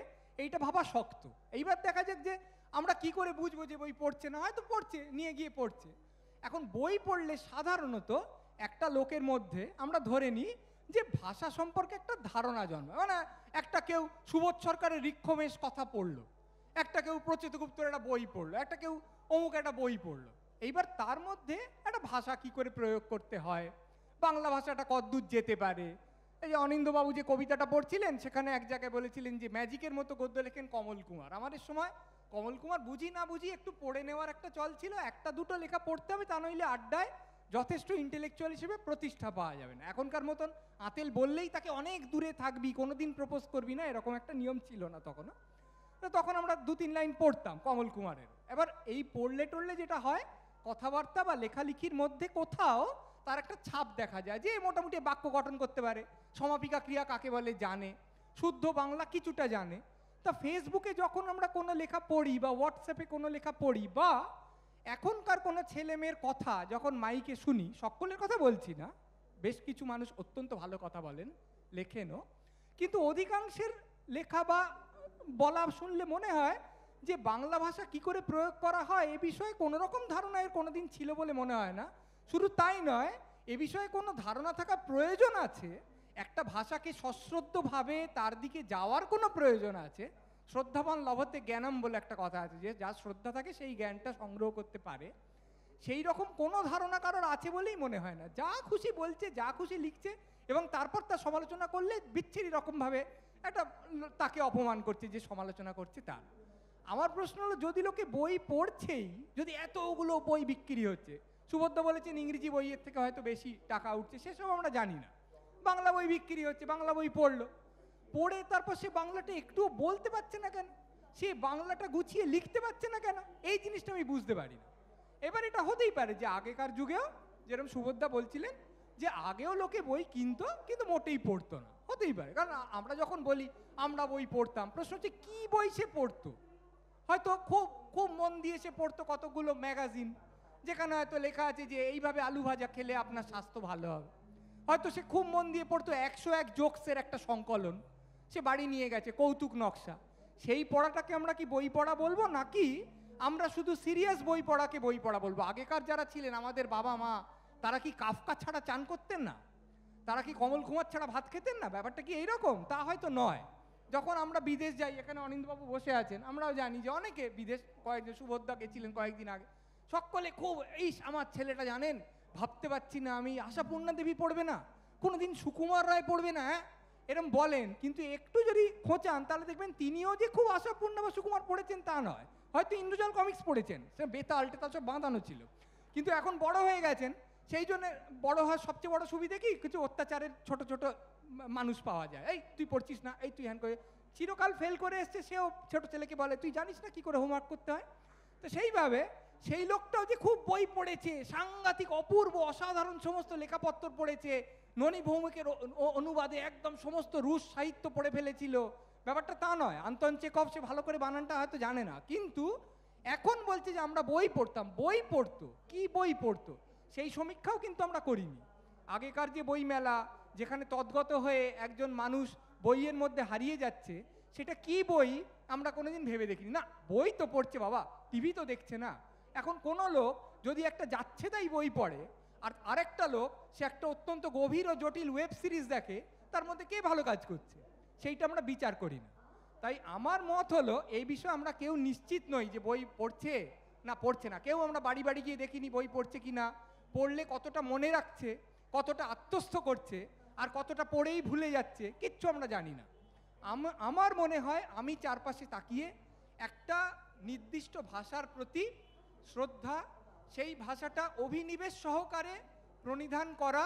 এইটা ভাবা শক্ত। এইবার দেখা যাক যে আমরা কি করে বুঝবো যে বই পড়ছে না? হয়তো পড়ছে, নিয়ে গিয়ে পড়ছে। এখন বই পড়লে সাধারণত একটা লোকের মধ্যে আমরা ধরে নিই যে ভাষা সম্পর্কে একটা ধারণা জন্মায়। মানে একটা কেউ সুবোধ সরকারের ঋক্ষমেশ কথা পড়লো, একটা কেউ প্রচিতগুপ্তর একটা বই পড়লো, একটা কেউ অমুক একটা বই পড়লো। এইবার তার মধ্যে একটা ভাষা কি করে প্রয়োগ করতে হয়, বাংলা ভাষাটা কতদূর যেতে পারে। এই যে অনিন্দবাবু যে কবিতাটা পড়ছিলেন, সেখানে এক জায়গায় বলেছিলেন যে ম্যাজিকের মতো গদ্য লেখেন কমল কুমার। আমাদের সময় কমল কুমার বুঝি না বুঝি একটু পড়ে নেওয়ার একটা চল ছিল, একটা দুটো লেখা পড়তে হবে, তা নইলে আড্ডায় যথেষ্ট ইন্টেলেকচুয়াল হিসেবে প্রতিষ্ঠা পাওয়া যাবে না। এখনকার মতন আতেল বললেই তাকে অনেক দূরে থাকবি, কোনোদিন প্রপোজ করবি না, এরকম একটা নিয়ম ছিল না তখনও। তো তখন আমরা 2-3 লাইন পড়তাম কমল কুমারের। এবার এই পড়লে টড়লে যেটা হয়, কথাবার্তা বা লেখালেখির মধ্যে কোথাও তার একটা ছাপ দেখা যায়, যে মোটামুটি বাক্য গঠন করতে পারে, সমাপিকা ক্রিয়া কাকে বলে জানে, শুদ্ধ বাংলা কিছুটা জানে। তা ফেসবুকে যখন আমরা কোনো লেখা পড়ি বা হোয়াটসঅ্যাপে কোনো লেখা পড়ি, বা এখনকার কোনো ছেলে মেয়ের কথা যখন মাইকে শুনি, সকলের কথা বলছি না, বেশ কিছু মানুষ অত্যন্ত ভালো কথা বলেন, লেখেনও, কিন্তু অধিকাংশের লেখা বা বলা শুনলে মনে হয় যে বাংলা ভাষা কি করে প্রয়োগ করা হয় এ বিষয়ে কোনো রকম ধারণা এর কোনোদিন ছিল বলে মনে হয় না। শুধু তাই নয়, এ বিষয়ে কোনো ধারণা থাকা প্রয়োজন আছে, একটা ভাষাকে সশ্রদ্ধভাবে তার দিকে যাওয়ার কোনো প্রয়োজন আছে। শ্রদ্ধাবান লভতে জ্ঞানম বলে একটা কথা আছে, যে যার শ্রদ্ধা থাকে সেই জ্ঞানটা সংগ্রহ করতে পারে। সেই রকম কোনো ধারণা কারোর আছে বলেই মনে হয় না। যা খুশি বলছে, যা খুশি লিখছে, এবং তারপর তার সমালোচনা করলে বিচ্ছিরি রকমভাবে একটা তাকে অপমান করছে, যে সমালোচনা করছে তার। আমার প্রশ্ন হলো, যদি লোকে বই পড়ছেই, যদি এতগুলো বই বিক্রি হচ্ছে, সুবোধ বলেছেন ইংরেজি বইয়ের থেকে হয়তো বেশি টাকা উঠছে, সেসব আমরা জানি না, বাংলা বই বিক্রি হচ্ছে, বাংলা বই পড়লো, পড়ে তারপর সে বাংলাটা একটুও বলতে পারছে না কেন, সে বাংলাটা গুছিয়ে লিখতে পারছে না কেন, এই জিনিসটা আমি বুঝতে পারি না। এবার এটা হতেই পারে যে আগেকার যুগেও, যেরকম সুবোধদা বলছিলেন, যে আগেও লোকে বই কিনতো কিন্তু মোটেই পড়তো না, হতেই পারে। কারণ আমরা যখন বলি আমরা বই পড়তাম, প্রশ্ন হচ্ছে কি বই সে পড়তো। হয়তো খুব খুব মন দিয়ে সে পড়তো কতগুলো ম্যাগাজিন, যেখানে হয়তো লেখা আছে যে এইভাবে আলু ভাজা খেলে আপনার স্বাস্থ্য ভালো হবে। হয়তো সে খুব মন দিয়ে পড়তো 101 জোকসের একটা সংকলন, সে বাড়ি নিয়ে গেছে, কৌতুক নকশা। সেই পড়াটাকে আমরা কি বই পড়া বলবো, নাকি আমরা শুধু সিরিয়াস বই পড়াকে বই পড়া বলবো? আগেকার যারা ছিলেন আমাদের বাবা মা, তারা কি কাফকা ছাড়া চান করতেন না? তারা কি কমল কুমার ছাড়া ভাত খেতেন না? ব্যাপারটা কি এইরকম? তা হয়তো নয়। যখন আমরা বিদেশ যাই, এখানে অনিন্দবাবু বসে আছেন, আমরাও জানি যে অনেকে বিদেশ, কয়েকজন সুবোধদা গেছিলেন কয়েকদিন আগে, সকলে খুব এই আমার ছেলেটা জানেন, ভাবতে পারছি না আমি আশাপূর্ণা দেবী পড়বে না, কোনোদিন সুকুমার রায় পড়বে না, হ্যাঁ এরম বলেন। কিন্তু একটু যদি খোঁচান তাহলে দেখবেন তিনিও যে খুব আশাপূর্ণা বা সুকুমার পড়েছেন তা নয়, হয়তো ইন্দ্রজাল কমিক্স পড়েছেন, সে বেতাল টেতাল সব বাঁধানো ছিল, কিন্তু এখন বড় হয়ে গেছেন, সেই জন্য বড় হওয়ার সবচেয়ে বড় সুবিধা কি, কিছু অত্যাচারের ছোট ছোট মানুষ পাওয়া যায়, এই তুই পড়ছিস না, এই তুই হ্যান করে, চিরকাল ফেল করে এসছে, সেও ছোট ছেলেকে বলে তুই জানিস না কি করে হোমওয়ার্ক করতে হয়। তো সেইভাবে সেই লোকটাও যে খুব বই পড়েছে, সাংঘাতিক অপূর্ব অসাধারণ সমস্ত লেখাপত্র পড়েছে, ননী ভৌমিকের অনুবাদে একদম সমস্ত রুশ সাহিত্য পড়ে ফেলেছিল, ব্যাপারটা তা নয়। আন্তন চেকভ সে ভালো করে বানানটা হয়তো জানে না, কিন্তু এখন বলছে যে আমরা বই পড়তাম। বই পড়তো, কি বই পড়তো সেই সমীক্ষাও কিন্তু আমরা করিনি। আগেকার যে বই মেলা, যেখানে তদ্গত হয়ে একজন মানুষ বইয়ের মধ্যে হারিয়ে যাচ্ছে, সেটা কি বই আমরা কোনোদিন ভেবে দেখিনি। না, বই তো পড়ছে বাবা, টিভি তো দেখছে না। এখন কোনো লোক যদি একটা যাচ্ছে তাই বই পড়ে, আর আরেকটা লোক সে একটা অত্যন্ত গভীর ও জটিল ওয়েব সিরিজ দেখে, তার মধ্যে কে ভালো কাজ করছে সেইটা আমরা বিচার করি না। তাই আমার মত হলো এই বিষয়ে আমরা কেউ নিশ্চিত নই যে বই পড়ছে না পড়ছে না। কেউ আমরা বাড়ি বাড়ি গিয়ে দেখিনি বই পড়ছে কি না, পড়লে কতটা মনে রাখছে, কতটা আত্মস্থ করছে, আর কতটা পড়েই ভুলে যাচ্ছে, কিচ্ছু আমরা জানি না। আমার মনে হয় আমি চারপাশে তাকিয়ে একটা নির্দিষ্ট ভাষার প্রতি শ্রদ্ধা, সেই ভাষাটা অভিনিবেশ সহকারে প্রণিধান করা,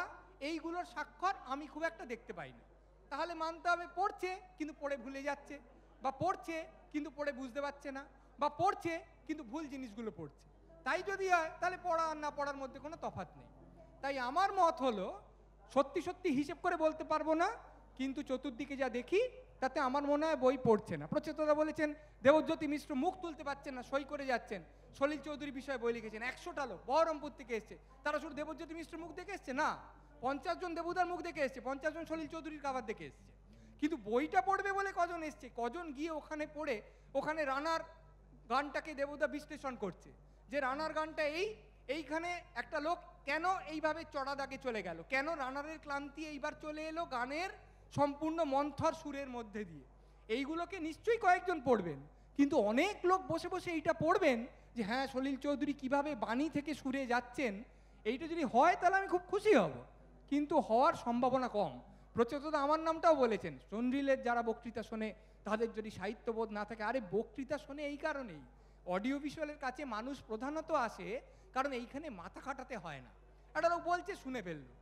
এইগুলোর স্বাক্ষর আমি খুব একটা দেখতে পাই না। তাহলে মানতে হবে পড়ছে কিন্তু পড়ে ভুলে যাচ্ছে, বা পড়ছে কিন্তু পড়ে বুঝতে পারছে না, বা পড়ছে কিন্তু ভুল জিনিসগুলো পড়ছে। তাই যদি হয় তাহলে পড়া আর না পড়ার মধ্যে কোনো তফাৎ নেই। তাই আমার মত হলো সত্যি সত্যি হিসেব করে বলতে পারবো না, কিন্তু চতুর্দিকে যা দেখি তাতে আমার মনে হয় বই পড়ছে না। প্রচেতদা বলেছেন দেবজ্যোতি মিশ্র মুখ তুলতে পারছেন না, সই করে যাচ্ছেন। সলিল চৌধুরী বিষয়ে বই লিখেছেন, 100টা লোক বহরমপুর থেকে এসছে, তারা শুধু দেবজ্যোতি মিশ্র মুখ দেখে এসছে না, 50 জন দেবুদার মুখ দেখে এসছে, 50 জন সলিল চৌধুরীর কাবার দেখে এসছে। কিন্তু বইটা পড়বে বলে কজন এসছে, কজন গিয়ে ওখানে পড়ে ওখানে রানার গানটাকে দেবুদা বিশ্লেষণ করছে যে রানার গানটা এইখানে একটা লোক কেন এইভাবে চড়া দাগে চলে গেল, কেন রানারের ক্লান্তি এইবার চলে এলো গানের সম্পূর্ণ মন্থর সুরের মধ্যে দিয়ে। এইগুলোকে নিশ্চয়ই কয়েকজন পড়বেন, কিন্তু অনেক লোক বসে বসে এইটা পড়বেন যে হ্যাঁ সলিল চৌধুরী কিভাবে বাণী থেকে সুরে যাচ্ছেন। এইটা যদি হয় তাহলে আমি খুব খুশি হব, কিন্তু হওয়ার সম্ভাবনা কম। প্রচেতদা আমার নামটাও বলেছেন, চন্দ্রিলের যারা বক্তৃতা শোনে তাদের যদি সাহিত্যবোধ না থাকে। আরে বক্তৃতা শোনে এই কারণেই, অডিও ভিজুয়ালের কাছে মানুষ প্রধানত আসে কারণ এইখানে মাথা খাটাতে হয় না। একটা লোক বলছে শুনে ফেললো,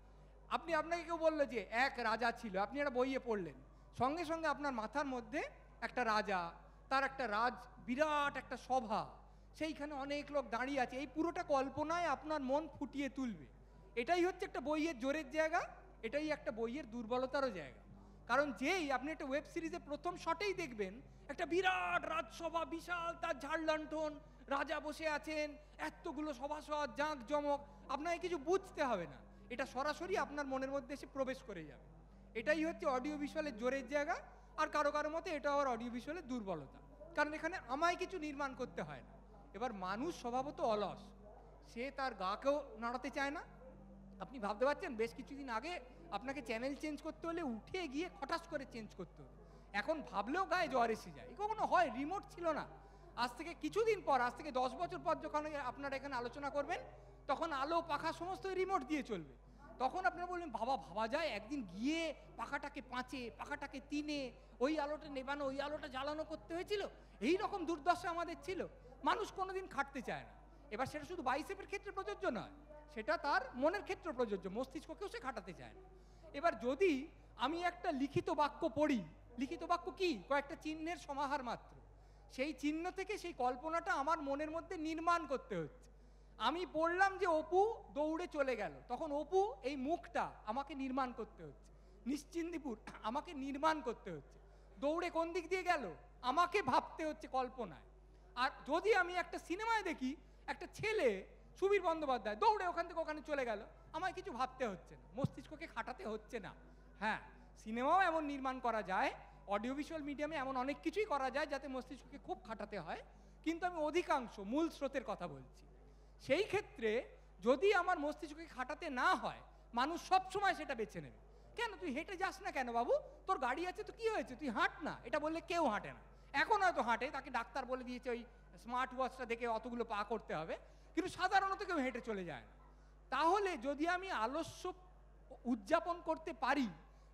আপনাকে কেউ বললো যে এক রাজা ছিল, আপনি একটা বইয়ে পড়লেন, সঙ্গে সঙ্গে আপনার মাথার মধ্যে একটা রাজা, তার একটা বিরাট একটা সভা, সেইখানে অনেক লোক দাঁড়িয়ে আছে, এই পুরোটা কল্পনায় আপনার মন ফুটিয়ে তুলবে। এটাই হচ্ছে একটা বইয়ের জোরের জায়গা, এটাই একটা বইয়ের দুর্বলতারও জায়গা। কারণ যেই আপনি একটা ওয়েব সিরিজে প্রথম শটেই দেখবেন একটা বিরাট রাজসভা, বিশাল তার ঝাড়লণ্ঠন, রাজা বসে আছেন, এতগুলো সভাসদ, জাঁক জমক, আপনাকে কিছু বুঝতে হবে না, এটা সরাসরি আপনার মনের মধ্যে এসে প্রবেশ করে যাবে। এটাই হচ্ছে অডিও ভিজুয়ালের জোরের জায়গা। আর কারো কারো মতে এটা আবার অডিও ভিজুয়ালের দুর্বলতা, কারণ এখানে আমায় কিছু নির্মাণ করতে হয় না। এবার মানুষ স্বভাবত অলস, সে তার গাকেও নাড়াতে চায় না। আপনি ভাবতে পারছেন বেশ কিছুদিন আগে আপনাকে চ্যানেল চেঞ্জ করতে হলে উঠে গিয়ে খটাস করে চেঞ্জ করতে হতো, এখন ভাবলেও গায়ে জ্বর এসে যায়। কখনো হয়, রিমোট ছিল না। আজ থেকে কিছুদিন পর, আজ থেকে 10 বছর পর যখন আপনারা এখানে আলোচনা করবেন, তখন আলো পাখা সমস্ত রিমোট দিয়ে চলবে। তখন আপনারা বলবেন বাবা, ভাবা যায় একদিন গিয়ে পাখাটাকে 5-এ, পাখাটাকে 3-এ, ওই আলোটা নেবানো, ওই আলোটা জ্বালানো করতে হয়েছিল। এই রকম দুর্দশা আমাদের ছিল। মানুষ কোনোদিন খাটতে চায় না। এবার সেটা শুধু বাইসেপের ক্ষেত্রে প্রযোজ্য নয়, সেটা তার মনের ক্ষেত্রে প্রযোজ্য, মস্তিষ্ককেও সে খাটাতে চায় না। এবার যদি আমি একটা লিখিত বাক্য পড়ি, লিখিত বাক্য কি, কয়েকটা চিহ্নের সমাহার মাত্র, সেই চিহ্ন থেকে সেই কল্পনাটা আমার মনের মধ্যে নির্মাণ করতে হচ্ছে। আমি বললাম যে অপু দৌড়ে চলে গেল, তখন অপু এই মুখটা আমাকে নির্মাণ করতে হচ্ছে। নিশ্চিন্দিপুর আমাকে নির্মাণ করতে হচ্ছে। দৌড়ে কোন দিক দিয়ে গেল আমাকে ভাবতে হচ্ছে কল্পনায়। আর যদি আমি একটা সিনেমায় দেখি একটা ছেলে সুবীর বন্দ্যোপাধ্যায় দৌড়ে ওখান থেকে ওখানে চলে গেল, আমায় কিছু ভাবতে হচ্ছে না, মস্তিষ্ককে খাটাতে হচ্ছে না। হ্যাঁ, সিনেমাও এমন নির্মাণ করা যায়, অডিও ভিজুয়াল মিডিয়ামে এমন অনেক কিছুই করা যায় যাতে মস্তিষ্ককে খুব খাটাতে হয়, কিন্তু আমি অধিকাংশ মূল স্রোতের কথা বলছি। সেই ক্ষেত্রে যদি আমার মস্তিষ্ককে খাটাতে না হয়, মানুষ সব সময় সেটা বেছে নেবে। কেন তুই হেঁটে যাস না কেন বাবু, তোর গাড়ি আছে তো কি হয়েছে, তুই হাঁট না, এটা বললে কেউ হাঁটে না। এখন হয়তো হাঁটে, তাকে ডাক্তার বলে দিয়েছে ওই স্মার্ট ওয়াচটা দেখে অতগুলো পা করতে হবে, কিন্তু সাধারণত কেউ হেঁটে চলে যায় না। তাহলে যদি আমি আলস্য উদযাপন করতে পারি,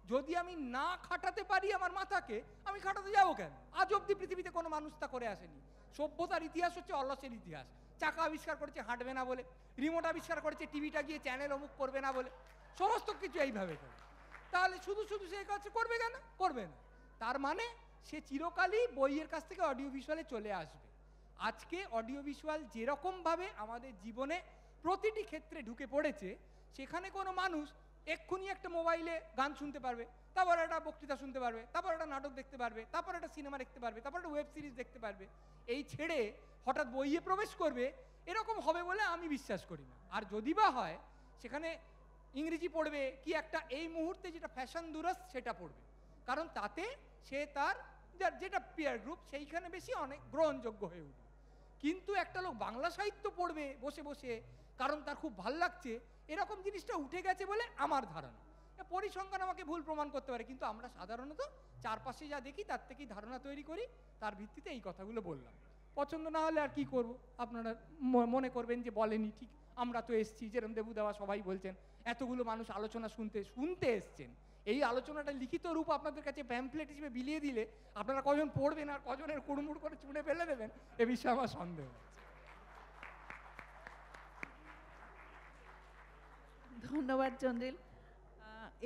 যদি আমি না খাটাতে পারি আমার মাথাকে, আমি খাটাতে যাবো কেন? আজ অব্দি পৃথিবীতে কোনো মানুষ তা করে আসেনি। সভ্যতার ইতিহাস হচ্ছে অলসের ইতিহাস। চাকা আবিষ্কার করেছে হাঁটবে না বলে, রিমোট আবিষ্কার করেছে টিভিটা গিয়ে চ্যানেল অমুক করবে না বলে, সমস্ত কিছু এইভাবে করে। তাহলে শুধু শুধু সে কাজ করবে কেন? করবে না। তার মানে সে চিরকালই বইয়ের কাছ থেকে অডিও ভিজুয়ালে চলে আসবে। আজকে অডিও ভিজুয়াল যেরকমভাবে আমাদের জীবনে প্রতিটি ক্ষেত্রে ঢুকে পড়েছে, সেখানে কোনো মানুষ এক্ষুনি একটা মোবাইলে গান শুনতে পারবে, তারপর একটা বক্তৃতা শুনতে পারবে, তারপর একটা নাটক দেখতে পারবে, তারপর একটা সিনেমা দেখতে পারবে, তারপর একটা ওয়েব সিরিজ দেখতে পারবে। এই ছেড়ে হঠাৎ বইয়ে প্রবেশ করবে, এরকম হবে বলে আমি বিশ্বাস করি না। আর যদি বা হয়, সেখানে ইংরেজি পড়বে কি একটা এই মুহূর্তে যেটা ফ্যাশন দুরস সেটা পড়বে, কারণ তাতে সে তার যেটা পিয়ার গ্রুপ সেইখানে বেশি অনেক গ্রহণযোগ্য হয়ে উঠবে। কিন্তু একটা লোক বাংলা সাহিত্য পড়বে বসে বসে কারণ তার খুব ভাল লাগছে, এরকম জিনিসটা উঠে গেছে বলে আমার ধারণা। পরিসংখ্যান আমাকে ভুল প্রমাণ করতে পারে, কিন্তু আমরা সাধারণত চারপাশে যা দেখি তার থেকেই ধারণা তৈরি করি, তার ভিত্তিতে এই কথাগুলো বললাম। পছন্দ না হলে আর কি করব, আপনারা মনে করবেন যে বলেনি, ঠিক আমরা তো এসছি, যেরকম দেবু দেওয়া সবাই বলছেন এতগুলো মানুষ আলোচনা শুনতে এসছেন, এই আলোচনাটা লিখিত রূপ আপনাদের কাছে প্যাম্পলেট হিসেবে বিলিয়ে দিলে আপনারা কজন পড়বেন আর কজনের কুড়মুড় করে চুড়ে ফেলে দেবেন এ বিষয়ে আমার সন্দেহ আছে। ধন্যবাদ চন্দ্রিল।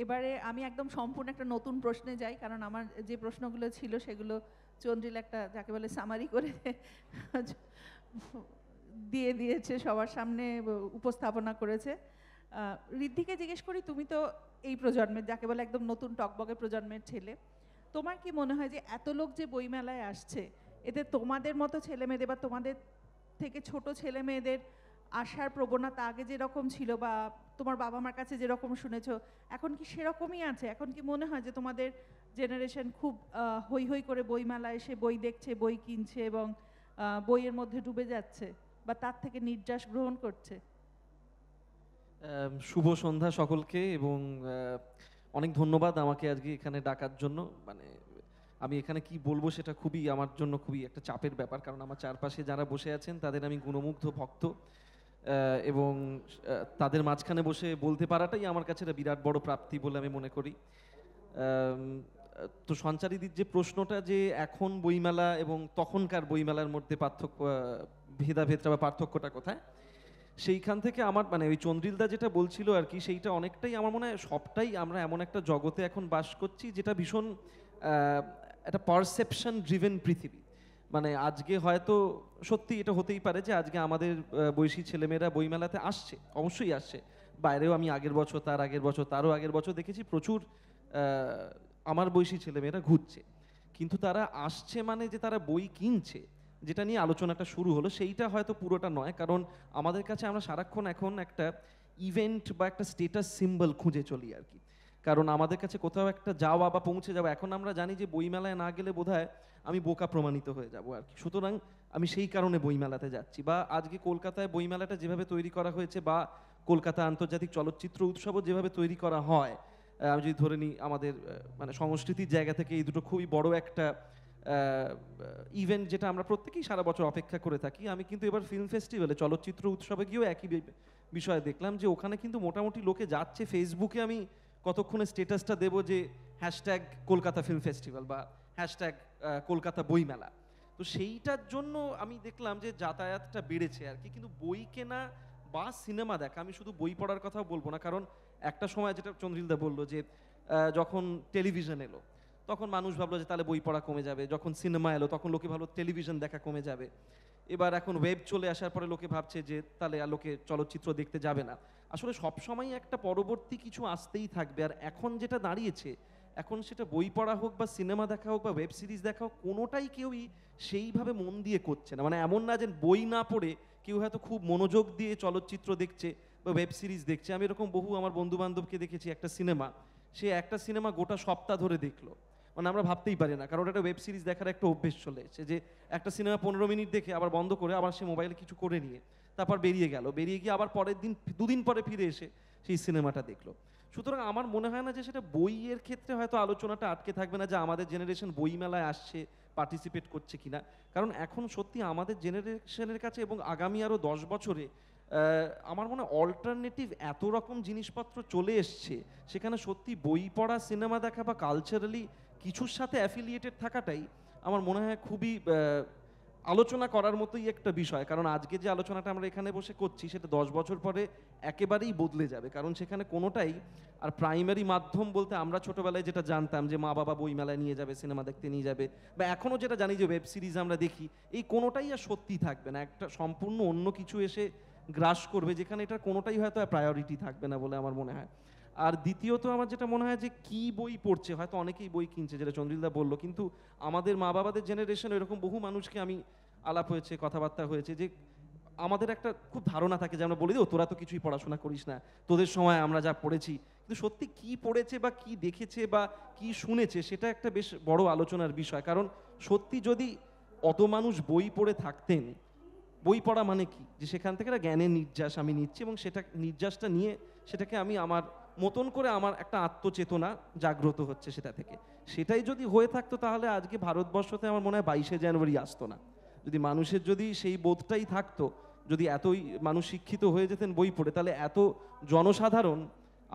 এবারে আমি একদম সম্পূর্ণ একটা নতুন প্রশ্নে যাই, কারণ আমার যে প্রশ্নগুলো ছিল সেগুলো চন্দ্রিল একটা যাকে বলে সামারি করে দিয়ে দিয়েছে, সবার সামনে উপস্থাপনা করেছে। ঋদ্ধিকে জিজ্ঞেস করি, তুমি তো এই প্রজন্মের যাকে বলে একদম নতুন টকবগে প্রজন্মের ছেলে, তোমার কি মনে হয় যে এত লোক যে বইমেলায় আসছে এতে তোমাদের মতো ছেলে মেয়েদের বা তোমাদের থেকে ছোট ছেলে মেয়েদের আসার প্রবণতা আগে যেরকম ছিল বা তোমার বাবা মার কাছে যেরকম শুনেছো এখন কি সেরকমই আছে? এখন কি মনে হয় যে তোমাদের জেনারেশন খুব হই হই করে বইমেলায় এসে বই দেখছে, বই কিনছে এবং বইয়ের মধ্যে ডুবে যাচ্ছে বা তার থেকে নির্যাস গ্রহণ করছে? শুভ সন্ধ্যা সকলকে, এবং অনেক ধন্যবাদ আমাকে আজকে এখানে ডাকার জন্য। মানে আমি এখানে কি বলবো সেটা খুবই আমার জন্য খুবই একটা চাপের ব্যাপার, কারণ আমার চারপাশে যারা বসে আছেন তাদের আমি গুণমুগ্ধ ভক্ত, এবং তাদের মাঝখানে বসে বলতে পারাটাই আমার কাছে একটা বিরাট বড় প্রাপ্তি বলে আমি মনে করি। তো সঞ্চারীদির যে প্রশ্নটা যে এখন বইমেলা এবং তখনকার বইমেলার মধ্যে ভেদাভেদটা বা পার্থক্যটা কোথায়, সেইখান থেকে আমার মানে ওই চন্দ্রিলদা যেটা বলছিল আর কি, সেইটা অনেকটাই আমার মনে হয় সবটাই আমরা এমন একটা জগতে এখন বাস করছি যেটা ভীষণ একটা পারসেপশন ড্রিভেন পৃথিবী। মানে আজকে হয়তো সত্যি এটা হতেই পারে যে আজকে আমাদের বয়সী ছেলেমেয়েরা বইমেলাতে আসছে, অবশ্যই আসছে। বাইরেও আমি আগের বছর, তার আগের বছর, তারও আগের বছর দেখেছি প্রচুর আমার বয়সী ছেলেমেয়েরা ঘুরছে, কিন্তু তারা আসছে মানে যে তারা বই কিনছে, যেটা নিয়ে আলোচনাটা শুরু হলো, সেইটা হয়তো পুরোটা নয়। কারণ আমাদের কাছে আমরা সারাক্ষণ এখন একটা ইভেন্ট বা একটা স্টেটাস সিম্বল খুঁজে চলি আর কি। কারণ আমাদের কাছে কোথাও একটা যাওয়া বা পৌঁছে যাওয়া, এখন আমরা জানি যে বইমেলায় না গেলে বোধহয় আমি বোকা প্রমাণিত হয়ে যাব আর কি, সুতরাং আমি সেই কারণে বইমেলাতে যাচ্ছি। বা আজকে কলকাতায় বইমেলাটা যেভাবে তৈরি করা হয়েছে, বা কলকাতা আন্তর্জাতিক চলচ্চিত্র উৎসবও যেভাবে তৈরি করা হয়, আমি যদি ধরে নিই আমাদের মানে সংস্কৃতির জায়গা থেকে এই দুটো খুবই বড় একটা ইভেন্ট যেটা আমরা প্রত্যেকেই সারা বছর অপেক্ষা করে থাকি। আমি কিন্তু এবার ফিল্ম ফেস্টিভ্যালে চলচ্চিত্র উৎসবে গিয়েও একই বিষয় দেখলাম যে ওখানে কিন্তু মোটামুটি লোকে যাচ্ছে। ফেসবুকে আমি কতক্ষণে স্টেটাসটা দেবো যে হ্যাশট্যাগ কলকাতা ফিল্ম ফেস্টিভ্যাল বা হ্যাশট্যাগ কলকাতা বইমেলা, তো সেইটার জন্য আমি দেখলাম যে যাতায়াতটা বেড়েছে আর কি। কিন্তু বই কেনা বা সিনেমা দেখা, আমি শুধু বই পড়ার কথাও বলবো না, কারণ একটা সময় যেটা চন্দ্রিলদা বললো যে যখন টেলিভিশন এলো তখন মানুষ ভাবলো যে তাহলে বই পড়া কমে যাবে, যখন সিনেমা এলো তখন লোকে ভাবলো টেলিভিশন দেখা কমে যাবে, এবার এখন ওয়েব চলে আসার পরে লোকে ভাবছে যে তাহলে আর লোকে চলচ্চিত্র দেখতে যাবে না। আসলে সবসময় একটা পরবর্তী কিছু আসতেই থাকবে, আর এখন যেটা দাঁড়িয়েছে, এখন সেটা বই পড়া হোক বা সিনেমা দেখা হোক বা ওয়েব সিরিজ দেখা হোক, কোনোটাই কেউই সেইভাবে মন দিয়ে করছে না। মানে এমন না যে বই না পড়ে কেউ হয়তো খুব মনোযোগ দিয়ে চলচ্চিত্র দেখছে বা ওয়েব সিরিজ দেখছে। আমি এরকম বহু আমার বন্ধু বান্ধবকে দেখেছি, একটা সিনেমা গোটা সপ্তাহ ধরে দেখলো, মানে আমরা ভাবতেই পারি না, কারণ একটা ওয়েব সিরিজ দেখার একটা অভ্যেস চলে এসেছে যে একটা সিনেমা 15 মিনিট দেখে আবার বন্ধ করে আবার সে মোবাইলে কিছু করে নিয়ে তারপর বেরিয়ে গিয়ে আবার পরের দিন 2 দিন পরে ফিরে এসে সেই সিনেমাটা দেখলো। সুতরাং আমার মনে হয় না যে সেটা বইয়ের ক্ষেত্রে হয়তো আলোচনাটা আটকে থাকবে না যে আমাদের জেনারেশন বই মেলায় আসছে, পার্টিসিপেট করছে কিনা। কারণ এখন সত্যি আমাদের জেনারেশনের কাছে এবং আগামী আরও 10 বছরে আমার মনে হয় অল্টারনেটিভ এত রকম জিনিসপত্র চলে এসছে, সেখানে সত্যি বই পড়া, সিনেমা দেখা বা কালচারালি কিছুর সাথে অ্যাফিলিয়েটেড থাকাটাই আমার মনে হয় খুবই আলোচনা করার মতোই একটা বিষয়। কারণ আজকে যে আলোচনাটা আমরা এখানে বসে করছি সেটা 10 বছর পরে একেবারেই বদলে যাবে, কারণ সেখানে কোনোটাই আর প্রাইমারি মাধ্যম বলতে আমরা ছোটোবেলায় যেটা জানতাম যে মা বাবা বই মেলায় নিয়ে যাবে, সিনেমা দেখতে নিয়ে যাবে, বা এখনও যেটা জানি যে ওয়েব সিরিজ আমরা দেখি, এই কোনোটাই আর সত্যি থাকবে না, একটা সম্পূর্ণ অন্য কিছু এসে গ্রাস করবে, যেখানে এটা কোনোটাই হয়তো প্রায়োরিটি থাকবে না বলে আমার মনে হয়। আর দ্বিতীয়ত আমার যেটা মনে হয় যে কি বই পড়ছে, হয়তো অনেকেই বই কিনছে যেটা চন্দ্রিলদা বললো, কিন্তু আমাদের মা বাবাদের জেনারেশন এরকম বহু মানুষকে আমি আলাপ হয়েছে, কথাবার্তা হয়েছে, যে আমাদের একটা খুব ধারণা থাকে যে আমরা বলি দিও তোরা তো কিছুই পড়াশোনা করিস না, তোদের সময় আমরা যা পড়েছি, কিন্তু সত্যি কি পড়েছে বা কি দেখেছে বা কি শুনেছে সেটা একটা বেশ বড় আলোচনার বিষয়। কারণ সত্যি যদি অত মানুষ বই পড়ে থাকতেন বই পড়া মানে কি, যে সেখান থেকে একটা জ্ঞানের নির্যাস আমি নিচ্ছি এবং সেটা নির্যাসটা নিয়ে সেটাকে আমি আমার মতন করে আমার একটা আত্মচেতনা জাগ্রত হচ্ছে সেটা থেকে। সেটাই যদি হয়ে থাকতো তাহলে আজকে ভারতবর্ষতে আমার মনে হয় 22শে জানুয়ারি আসতো না। যদি মানুষের যদি সেই বোধটাই থাকতো, যদি এতই মানুষ শিক্ষিত হয়ে যেতেন বই পড়ে, তাহলে এত জনসাধারণ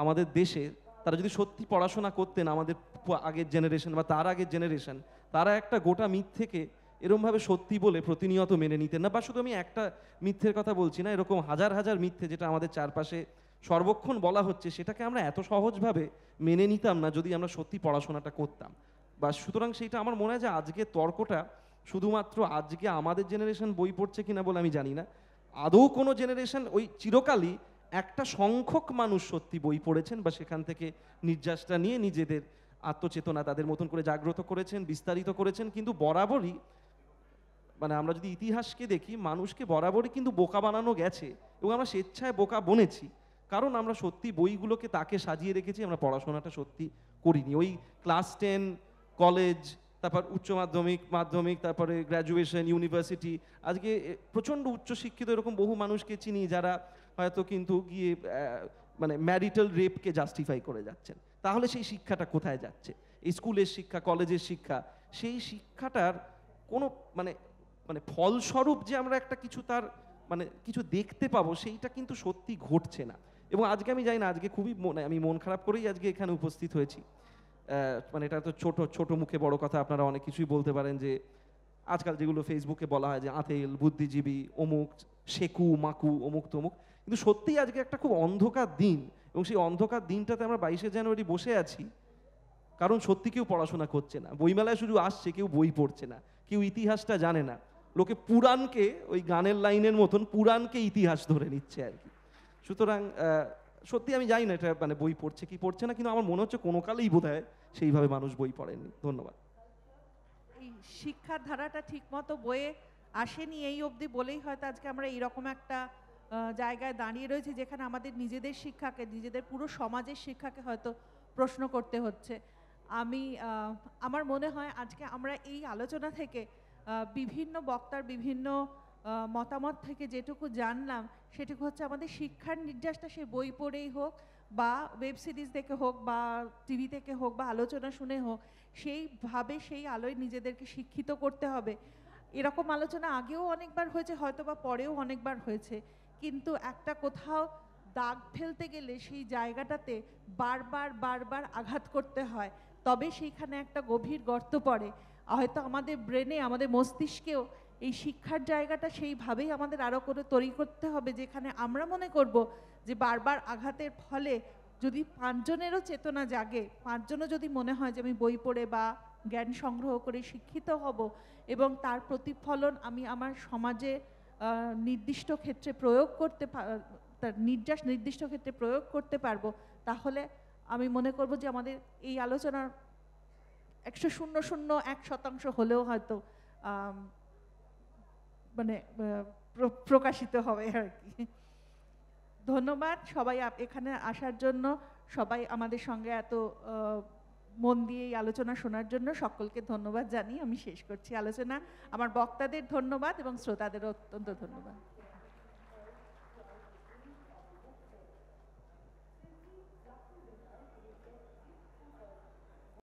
আমাদের দেশে তারা যদি সত্যি পড়াশোনা করতেন, আমাদের আগের জেনারেশন বা তার আগের জেনারেশন, তারা একটা গোটা মিথ্যেকে এরকমভাবে সত্যি বলে প্রতিনিয়ত মেনে নিতেন না। বা শুধু আমি একটা মিথ্যের কথা বলছি না, এরকম হাজার হাজার মিথ্যে যেটা আমাদের চারপাশে সর্বক্ষণ বলা হচ্ছে, সেটাকে আমরা এত সহজভাবে মেনে নিতাম না যদি আমরা সত্যি পড়াশোনাটা করতাম। বা সুতরাং সেইটা আমার মনে হয় যে আজকে তর্কটা শুধুমাত্র আজকে আমাদের জেনারেশন বই পড়ছে কিনা বলে আমি জানি না, আদৌ কোনো জেনারেশন ওই চিরকালই একটা সংখ্যক মানুষ সত্যি বই পড়েছেন বা সেখান থেকে নির্যাসটা নিয়ে নিজেদের আত্মচেতনা তাদের মতন করে জাগ্রত করেছেন, বিস্তারিত করেছেন। কিন্তু বরাবরই মানে আমরা যদি ইতিহাসকে দেখি, মানুষকে বরাবরই কিন্তু বোকা বানানো গেছে এবং আমরা স্বেচ্ছায় বোকা বনেছি, কারণ আমরা সত্যি বইগুলোকে তাকে সাজিয়ে রেখেছি, আমরা পড়াশোনাটা সত্যি করিনি। ওই ক্লাস 10, কলেজ, তারপর উচ্চ মাধ্যমিক, মাধ্যমিক, তারপরে গ্র্যাজুয়েশন, ইউনিভার্সিটি, আজকে প্রচণ্ড উচ্চশিক্ষিত এরকম বহু মানুষকে চিনি যারা হয়তো কিন্তু গিয়ে মানে ম্যারিটাল রেপকে জাস্টিফাই করে যাচ্ছেন। তাহলে সেই শিক্ষাটা কোথায় যাচ্ছে? এই স্কুলের শিক্ষা, কলেজের শিক্ষা, সেই শিক্ষাটার কোনো মানে মানে ফলস্বরূপ যে আমরা একটা কিছু তার মানে কিছু দেখতে পাবো, সেইটা কিন্তু সত্যি ঘটছে না। এবং আজকে আমি জানি না, আজকে খুবই আমি মন খারাপ করেই আজকে এখানে উপস্থিত হয়েছি। মানে এটা তো ছোট ছোট মুখে বড় কথা, আপনারা অনেক কিছুই বলতে পারেন, যে আজকাল যেগুলো ফেসবুকে বলা হয় যে আতেল, বুদ্ধিজীবী, অমুক, শেকু মাকু, অমুক তমুক, কিন্তু সত্যিই আজকে একটা খুব অন্ধকার দিন, এবং সেই অন্ধকার দিনটাতে আমরা 22শে জানুয়ারি বসে আছি কারণ সত্যি কেউ পড়াশোনা করছে না। বইমেলায় শুধু আসছে, কেউ বই পড়ছে না, কেউ ইতিহাসটা জানে না। লোকে পুরাণকে ওই গানের লাইনের মতন পুরাণকে ইতিহাস ধরে নিচ্ছে আর কি। সুতরাং সত্যি আমি জানি না এটা মানে বই পড়ছে কি পড়ছে না, কিন্তু আমার মনে হচ্ছে কোনো কালেই বোধহয় সেইভাবে মানুষ বই পড়েননি। ধন্যবাদ। এই শিক্ষার ধারাটা ঠিকমতো বইয়ে আসেনি এই অবধি বলেই হয়তো আজকে আমরা এইরকম একটা জায়গায় দাঁড়িয়ে রয়েছি, যেখানে আমাদের নিজেদের শিক্ষাকে, নিজেদের পুরো সমাজের শিক্ষাকে হয়তো প্রশ্ন করতে হচ্ছে। আমার মনে হয় আজকে আমরা এই আলোচনা থেকে বিভিন্ন বক্তার বিভিন্ন মতামত থেকে যেটুকু জানলাম, সেটুকু হচ্ছে আমাদের শিক্ষার নির্যাসটা সে বই পড়েই হোক বা ওয়েব সিরিজ দেখে হোক বা টিভি থেকে হোক বা আলোচনা শুনে হোক, সেইভাবে সেই আলোয় নিজেদেরকে শিক্ষিত করতে হবে। এরকম আলোচনা আগেও অনেকবার হয়েছে, হয়তো বা পরেও অনেকবার হয়েছে, কিন্তু একটা কোথাও দাগ ফেলতে গেলে সেই জায়গাটাতে বারবার বারবার আঘাত করতে হয়, তবে সেইখানে একটা গভীর গর্ত পড়ে। হয়তো আমাদের ব্রেনে, আমাদের মস্তিষ্কেও এই শিক্ষার জায়গাটা সেইভাবেই আমাদের আরও করে তৈরি করতে হবে, যেখানে আমরা মনে করব যে বারবার আঘাতের ফলে যদি 5 জনেরও চেতনা জাগে, 5 জনও যদি মনে হয় যে আমি বই পড়ে বা জ্ঞান সংগ্রহ করে শিক্ষিত হব এবং তার প্রতিফলন আমি আমার সমাজে নির্দিষ্ট ক্ষেত্রে প্রয়োগ করতে, তার নির্যাস নির্দিষ্ট ক্ষেত্রে প্রয়োগ করতে পারবো, তাহলে আমি মনে করব যে আমাদের এই আলোচনার 100.001% হলেও হয়তো মানে প্রকাশিত হবে আর কি। ধন্যবাদ সবাই এখানে আসার জন্য, সবাই আমাদের সঙ্গে এত মন দিয়ে এই আলোচনা শোনার জন্য সকলকে ধন্যবাদ জানিয়ে আমি শেষ করছি আলোচনা। আমার বক্তাদের ধন্যবাদ এবং শ্রোতাদেরও অত্যন্ত ধন্যবাদ।